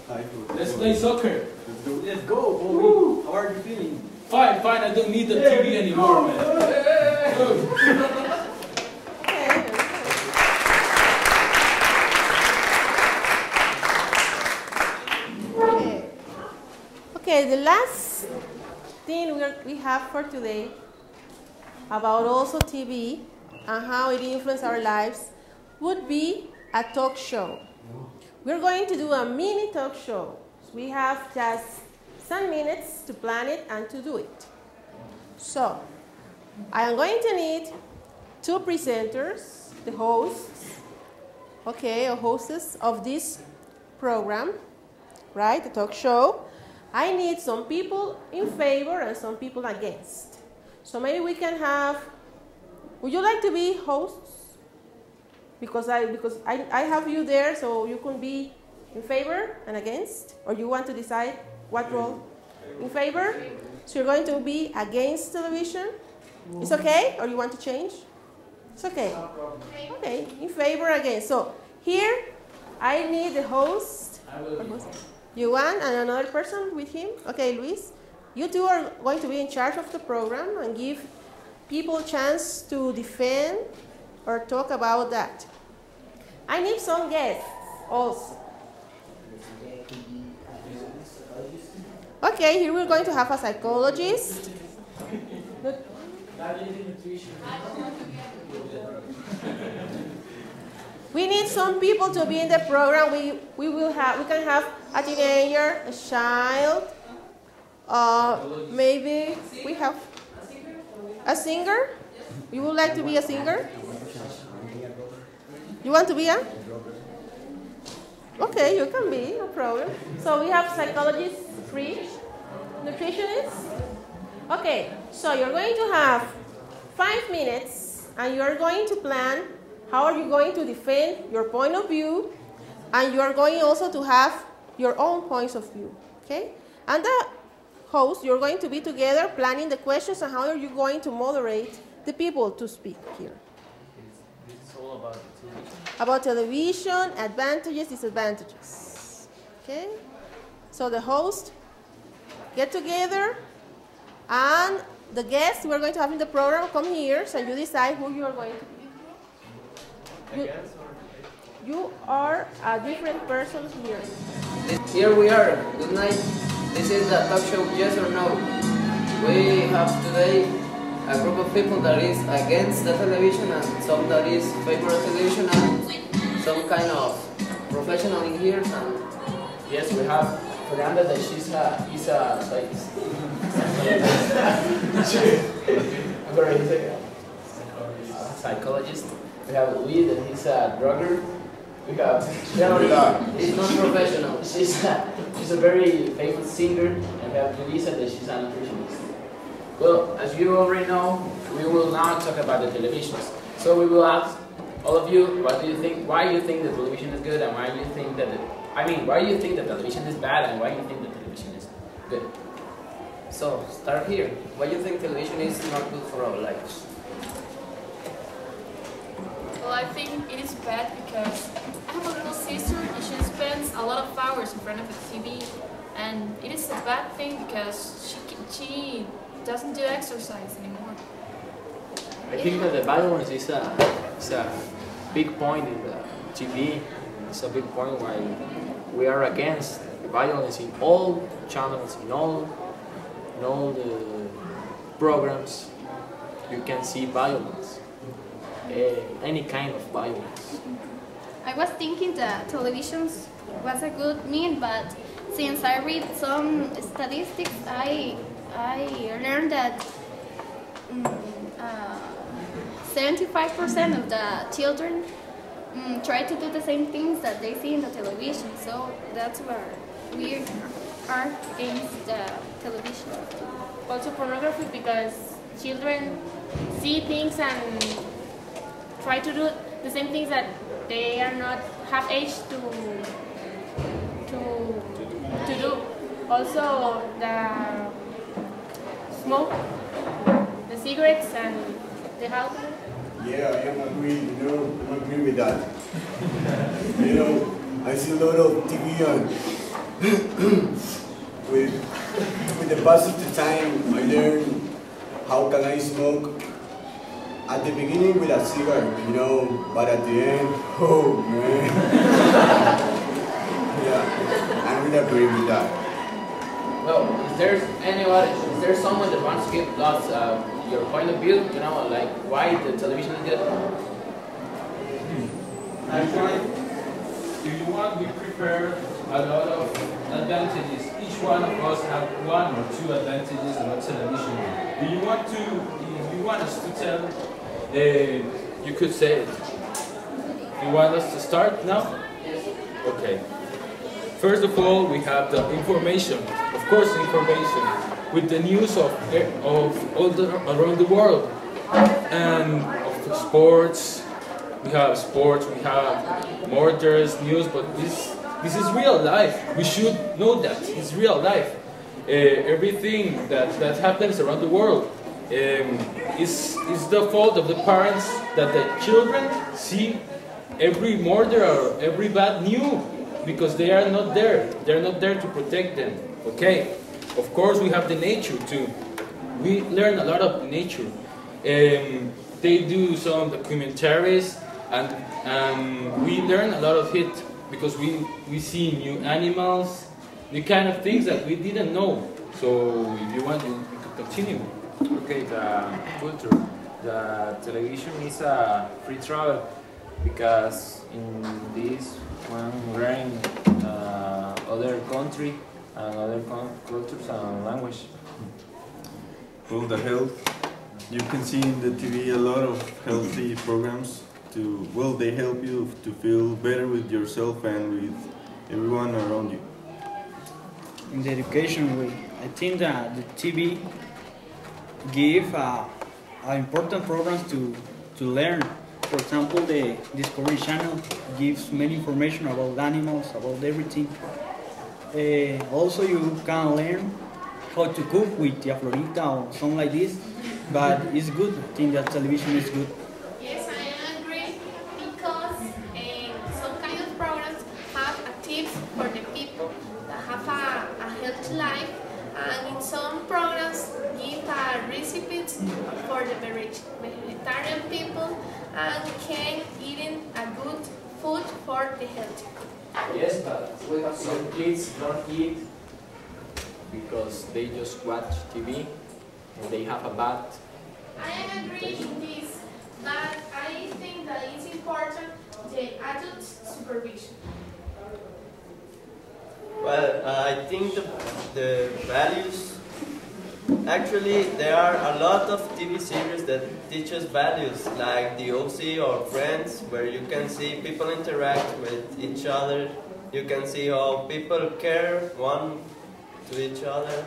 Hi. Let's play soccer. Let's go, Bobby. How are you feeling? Fine. I don't need the TV anymore, man. Okay, the last thing we have for today about also TV and how it influences our lives would be a talk show. We're going to do a mini talk show. We have just some minutes to plan it and to do it. So, I am going to need 2 presenters, the hosts, okay, or hostess of this program, right, the talk show. I need some people in favor and some people against. So maybe we can have, would you like to be hosts? Because I have you there, so you can be in favor and against? Or you want to decide what role? In favor? So you're going to be against television? It's okay? Or you want to change? It's okay. Okay, in favor, against. So here, I need the host. You want and another person with him? Okay, Luis. You two are going to be in charge of the program and give people a chance to defend or talk about that. I need some guests also. Okay, here we're going to have a psychologist. We need some people to be in the program. We can have a teenager, a child, maybe we have a singer. You would like to be a singer? You want to be a? Okay, you can be, no problem. So we have psychologists, free, nutritionists. Okay, so you're going to have 5 minutes and you're going to plan how are you going to defend your point of view, and you are going also to have your own points of view, okay? And the host, you're going to be together planning the questions and how are you going to moderate the people to speak here. It's all about television. About television, advantages, disadvantages, okay? So the host, get together, and the guests we're going to have in the program come here, so you decide who you are going to be. You are a different person here. Here we are. Good night. This is the talk show Yes or No. We have today a group of people that is against the television and some that is favor of television and some kind of professional in here. And yes, we have Fernanda that she's a psychologist. We have Lee that he's a drugger. We have he's not professional. She's a very famous singer, and we have Julissa that she's a nutritionist. Well, as you already know, we will now talk about the televisions. So we will ask all of you, what do you think? Why you think the television is good, and why you think that? Why you think the television is bad, and why you think the television is good? So start here. Why do you think television is not good for our lives? Well, I think it is bad because I have a little sister and she spends a lot of hours in front of the TV, and it is a bad thing because she doesn't do exercise anymore. I think that the violence is a big point in the TV. It's a big point why we are against the violence in all channels, in all the programs. You can see violence. Any kind of violence. I was thinking that television was a good mean, but since I read some statistics, I I learned that 75% of the children try to do the same things that they see in the television. So that's where we are against the television. Also pornography, because children see things and try to do the same things that they are not have age to do. Also the smoke, the cigarettes and the alcohol. Yeah, I am agree, I'm agree with that. I see a lot of TV on with the pass of the time, I learn how can I smoke at the beginning with a cigarette, but at the end, oh man. Yeah, I really agree with that. Well, is there someone that wants to give us your point of view, like why the television is good? Actually, if you want, we prepare a lot of advantages. Each one of us have one or two advantages about television. Do you want to? If you want us to tell, you could say it. You want us to start now? Yes. Okay. First of all, we have the information. Of course, information with the news of all around the world, and of sports. We have sports. We have murders, news, but this is real life. We should know that it's real life. Everything that happens around the world is the fault of the parents that the children see every murder or every bad news because they are not there. They're not there to protect them. Okay. Of course, we have the nature too. We learn a lot of nature. They do some documentaries, and we learn a lot of it because we see new animals, the kind of things that we didn't know. So if you want, you could continue. Okay, the culture. The television is a free travel because in this when we're in other country and other cultures and language. Well, the health. You can see in the TV a lot of healthy programs they help you to feel better with yourself and with everyone around you. In the education way, I think that the TV give important programs to learn. For example, the Discovery Channel gives many information about animals, about everything. Also, you can learn how to cook with Tia Florita or something like this, but it's good. I think that television is good. Yes, I agree, because some kind of programs have tips for the people that have a healthy life, and in some programs give recipes for the vegetarian people, and can eating a good food for the health. Yes, but we have some kids don't eat because they just watch TV and they have a bad. I agree in this, but I think that it's important the adult supervision. Well, I think the values, actually there are a lot of TV series that teach us values, like the OC or Friends, where you can see people interact with each other, you can see how people care one to each other,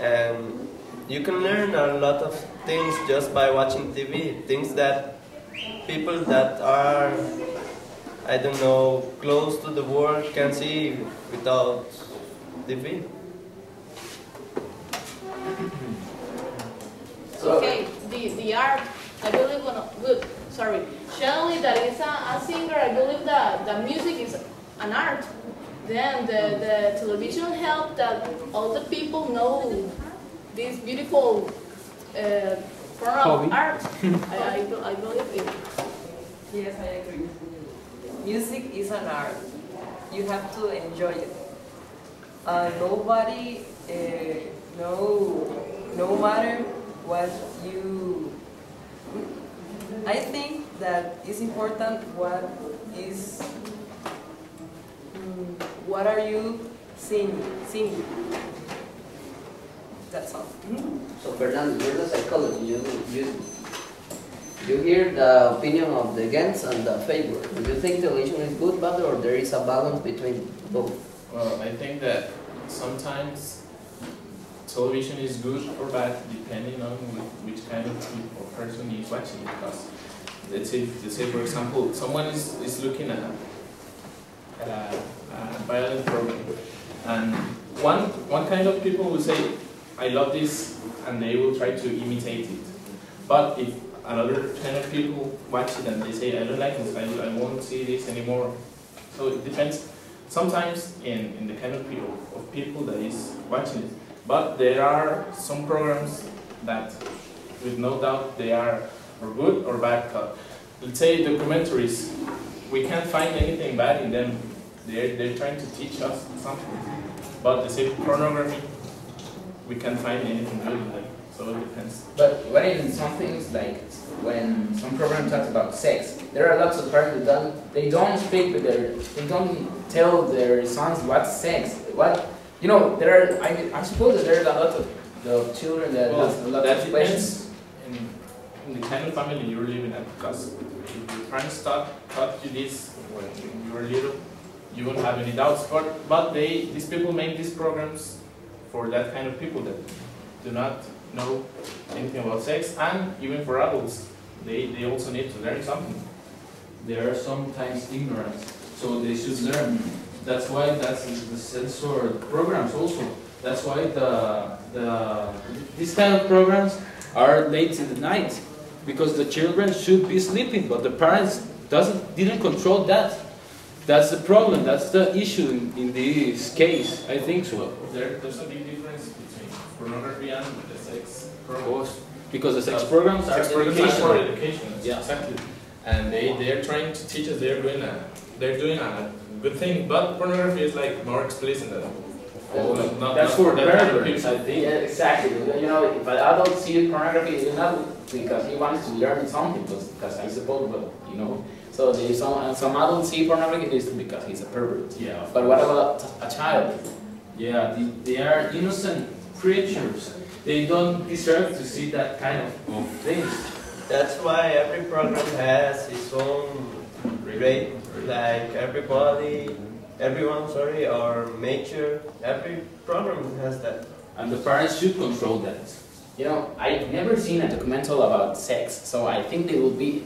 and you can learn a lot of things just by watching TV, things that people that are, I don't know, close to the world can see without TV. Okay, the art, I believe, Shelley that is a singer, I believe that the music is an art. Then the television helped that all the people know this beautiful form of art. I believe it. Yes, I agree. Music is an art. You have to enjoy it. Nobody, no matter what you. I think that it's important what are you singing. That's all. So Fernando, you're the psychologist. You hear the opinion of the against and the favor. Do you think television is good, bad, or there is a balance between both? Well, I think that sometimes television is good or bad depending on which kind of person is watching it. Because let's say for example, someone is looking at a violent program, and one kind of people will say, I love this, and they will try to imitate it. But if another kind of people watch it and they say, I don't like this, I won't see this anymore. So it depends sometimes in the kind of people that is watching it. But there are some programs that, with no doubt, they are or good or bad. Let's say documentaries, we can't find anything bad in them. They're trying to teach us something. But let's say pornography, we can't find anything good in them. So it depends. But what in some things, like when some program talks about sex, there are lots of parents that they don't speak with they don't tell their sons what's sex. What, you know, there are, I suppose that there are a lot of the children that have a lot of questions. In the kind of family you're living in, because if your parents taught you this when you were little, you won't have any doubts. But these people make these programs for that kind of people that do not know anything about sex, and even for adults, they also need to learn something. There are sometimes ignorance, so they should learn. That's why that's the censored programs also. That's why these kind of programs are late in the night, because the children should be sleeping, but the parents didn't control that. That's the problem. That's the issue in this case. I think so. There's a big difference between pornography and the sex programs. Of course, because the sex programs are for education. Yeah, exactly. And they're trying to teach us. They're doing a good thing. But pornography is like more explicit. That's for perverts, I think. Yeah, exactly. You know, if an adult sees pornography, it's not because he wants to learn something, because I suppose, but you know. So some adults see pornography, it's because he's a pervert. Yeah. But what about a child? Yeah, they are innocent creatures. They don't deserve to see that kind of things. That's why every program has its own rate. Like everyone, or nature. Every program has that. And the parents should control that. You know, I've never seen a documental about sex, so I think they will be.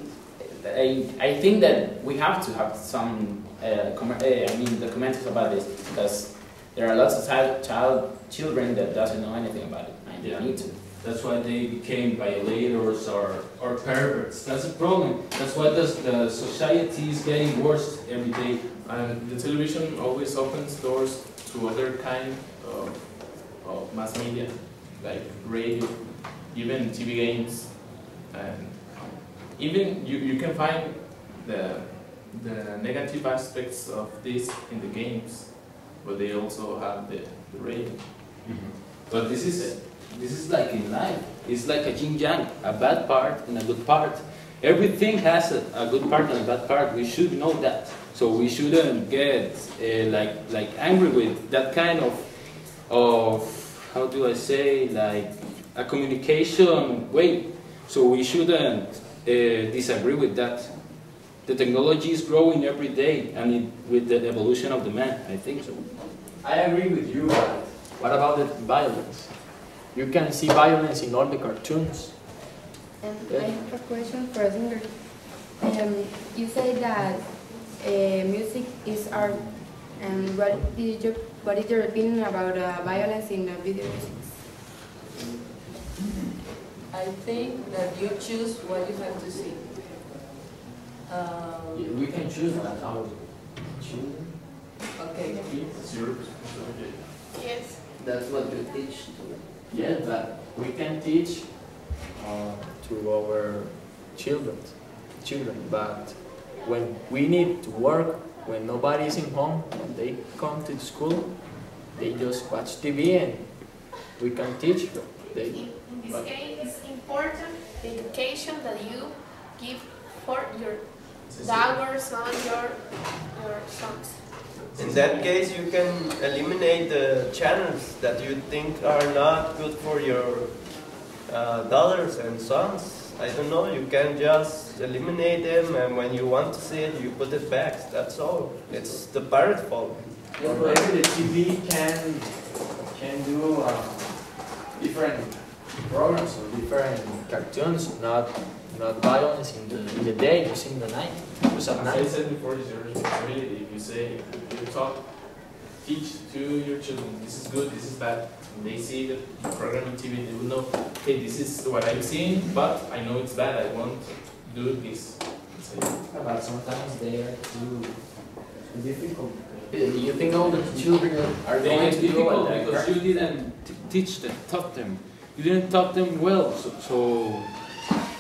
I think that we have to have some documentaries about this, because there are lots of children that doesn't know anything about it, and they need to. That's why they became violators or perverts. That's the problem. That's why the society is getting worse every day. And the television always opens doors to other kind of mass media, like radio, even TV games, and even you can find the negative aspects of this in the games, but they also have the radio. Mm-hmm. But this is like in life. It's like a yin yang, a bad part and a good part. Everything has a good part and a bad part. We should know that. So we shouldn't get like angry with that kind of how do I say, like a communication way. So we shouldn't disagree with that. The technology is growing every day, and with the evolution of the man, I think so. I agree with you, but what about the violence? You can see violence in all the cartoons. I have a question for Edgar. You say that music is art, and what is your opinion about violence in video music? I think that you choose what you have to see. We can choose our children. Okay. It's your responsibility. Yes. That's what you teach. Yes, but we can teach to our children. But when we need to work, when nobody is in home, and they come to school, they just watch TV and we can teach them. In this case, it's important the education that you give for your daughters and your sons. In that case, you can eliminate the channels that you think are not good for your dollars and sons. I don't know, you can just eliminate them, and when you want to see it, you put it back. That's all. It's the pirate fault. Or maybe the TV can do different programs or different cartoons, not violence in the day, just in the night. As I said before, it's your responsibility. If you say, teach to your children, this is good, this is bad. When they see the program on TV, they will know, hey, this is what I'm seeing, but I know it's bad, I won't do this. But sometimes they are too difficult. Do you think all the children are going to do difficult like because you didn't teach them, taught them. You didn't taught them well, so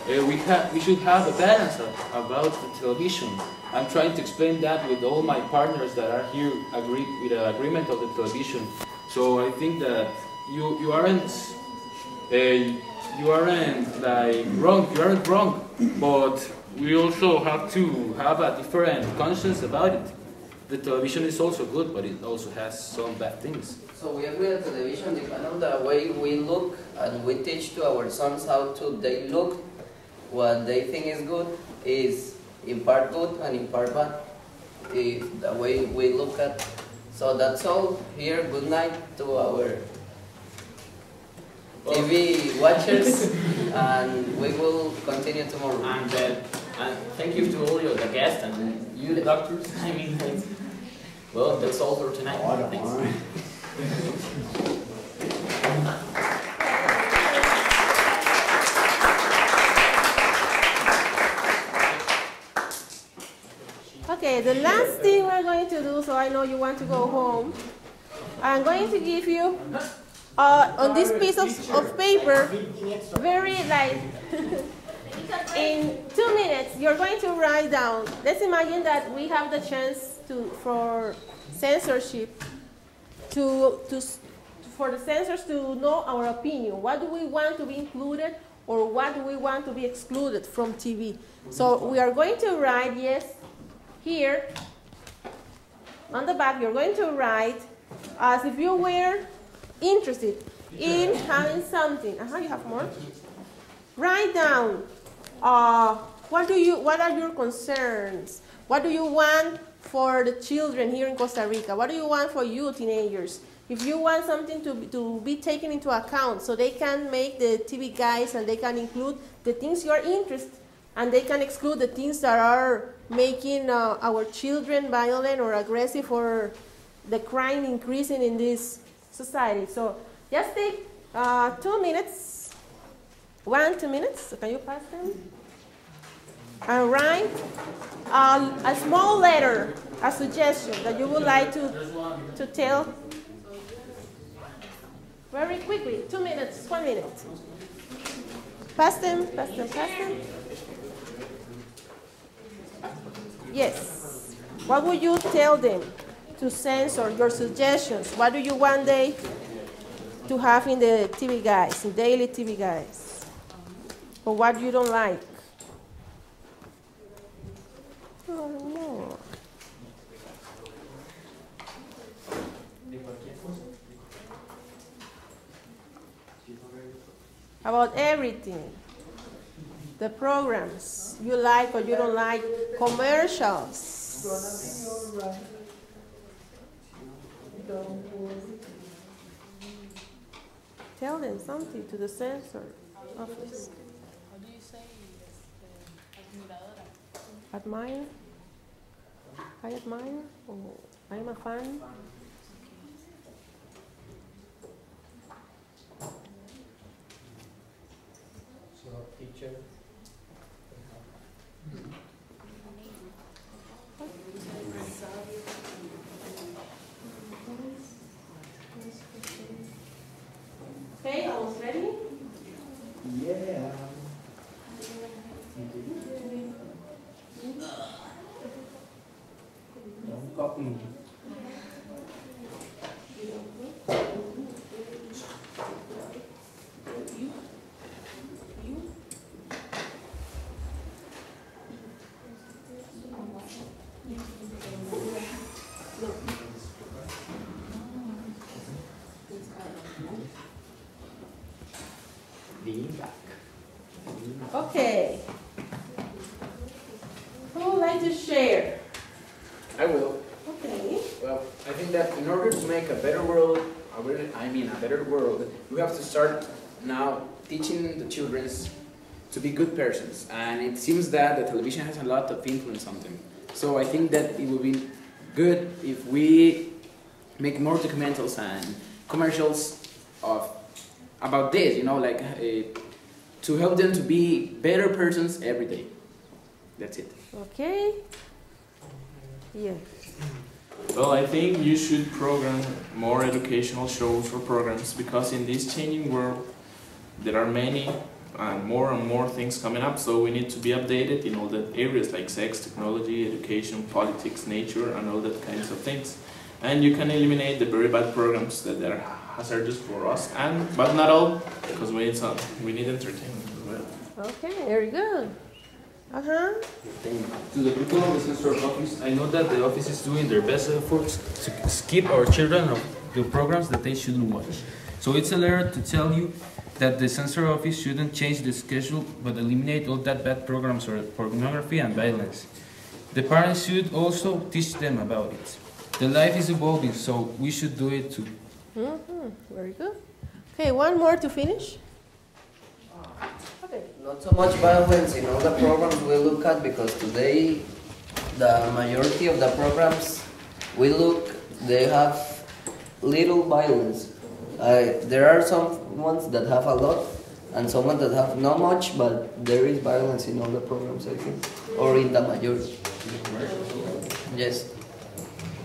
we should have a balance about the television. I'm trying to explain that with all my partners that are here agree with the agreement of the television. So I think that you aren't like wrong. You aren't wrong, but we also have to have a different conscience about it. The television is also good, but it also has some bad things. So we agree that television depends on the way we look, and we teach to our sons how to they look. What they think is good is in part good and in part bad. If the way we look at. So that's all here. Good night to our TV watchers, and we will continue tomorrow. And thank you to all the guests and you, the doctors. I mean, well, that's all for tonight. Thanks. Okay, the last thing we're going to do, so I know you want to go home, I'm going to give you on this piece of paper, very like, in 2 minutes, you're going to write down. Let's imagine that we have the chance for censorship, for the censors to know our opinion. What do we want to be included or what do we want to be excluded from TV? So we are going to write, yes, here on the back, you're going to write as if you were interested in having something. You have more? Write down what are your concerns? What do you want for the children here in Costa Rica? What do you want for you teenagers? If you want something to be taken into account so they can make the TV guides and they can include the things you are interested in, and they can exclude the things that are making our children violent or aggressive or the crime increasing in this society. So just take 2 minutes, 2 minutes, so can you pass them? And write a small letter, a suggestion that you would like to tell very quickly. 2 minutes, 1 minute. Pass them, pass them, pass them. Yes. What would you tell them to censor your suggestions? What do you want they to have in the TV guides, in daily TV guides? Or what you don't like? Oh, no. About everything. The programs you like or you don't like, commercials. Tell them something to the censor office. How do you say admiradora? Admire? I admire? Or I am a fan? So, teacher. Okay, almost ready? Yeah. Don't copy me. Look. Okay. Who would like to share? I will. Okay. Well, I think that in order to make a better world, a better world, we have to start now teaching the children to be good persons. And it seems that the television has a lot of influence on them. So I think that it would be good if we make more documentals and commercials about this, you know, like to help them to be better persons every day. That's it. Okay. Yeah. Well, I think you should program more educational shows or programs because in this changing world, there are many and more things coming up, so we need to be updated in all the areas like sex, technology, education, politics, nature, and all that kinds of things. And you can eliminate the very bad programs that are hazardous for us, but not all, because we need entertainment as well. Okay, very good. To the people of the censor office, I know that the office is doing their best efforts to skip our children of the programs that they shouldn't watch. So it's a letter to tell you that the censor office shouldn't change the schedule but eliminate all that bad programs or pornography and violence. The parents should also teach them about it. The life is evolving, so we should do it too. Very good. Okay, one more to finish. Not so much violence in all the programs we look at, because today the majority of the programs we look, they have little violence. There are some ones that have a lot and some ones that have not much, but there is violence in all the programs, I think, or in the majority. Yes.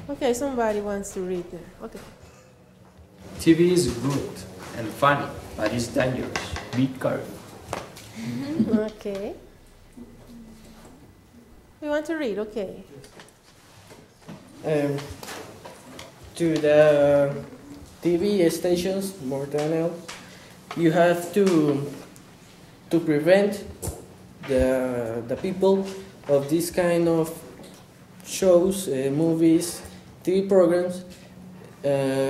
Okay, somebody wants to read there. Okay. TV is good and funny, but it's dangerous. Be careful. Okay. We want to read, okay. To the TV stations, more than else, you have to prevent the people of this kind of shows, movies, TV programs,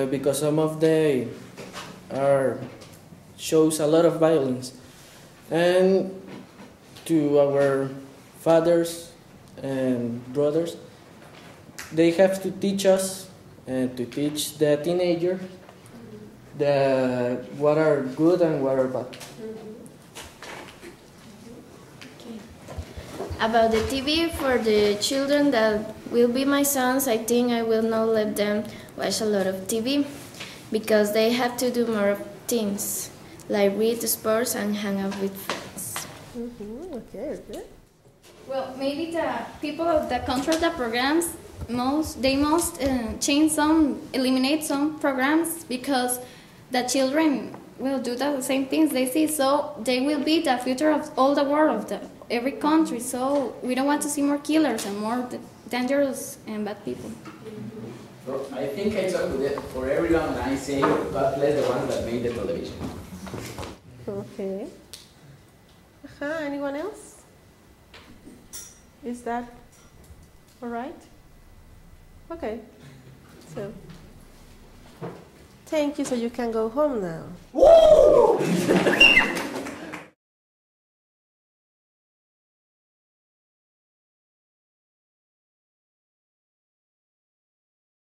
because some of them shows a lot of violence. And to our fathers and brothers, they have to teach us and to teach the teenager what are good and what are bad. About the TV for the children that will be my sons, I think I will not let them watch a lot of TV because they have to do more things like read sports and hang out with friends. Okay, good. Well, maybe the people that control the programs must eliminate some programs because the children will do the same things they see, so they will be the future of all the world, of every country. So we don't want to see more killers and more dangerous and bad people. So I think I talk for everyone and I say God bless the ones that made the television. Okay. Anyone else? Is that all right? Okay. So, thank you. So you can go home now. Woo!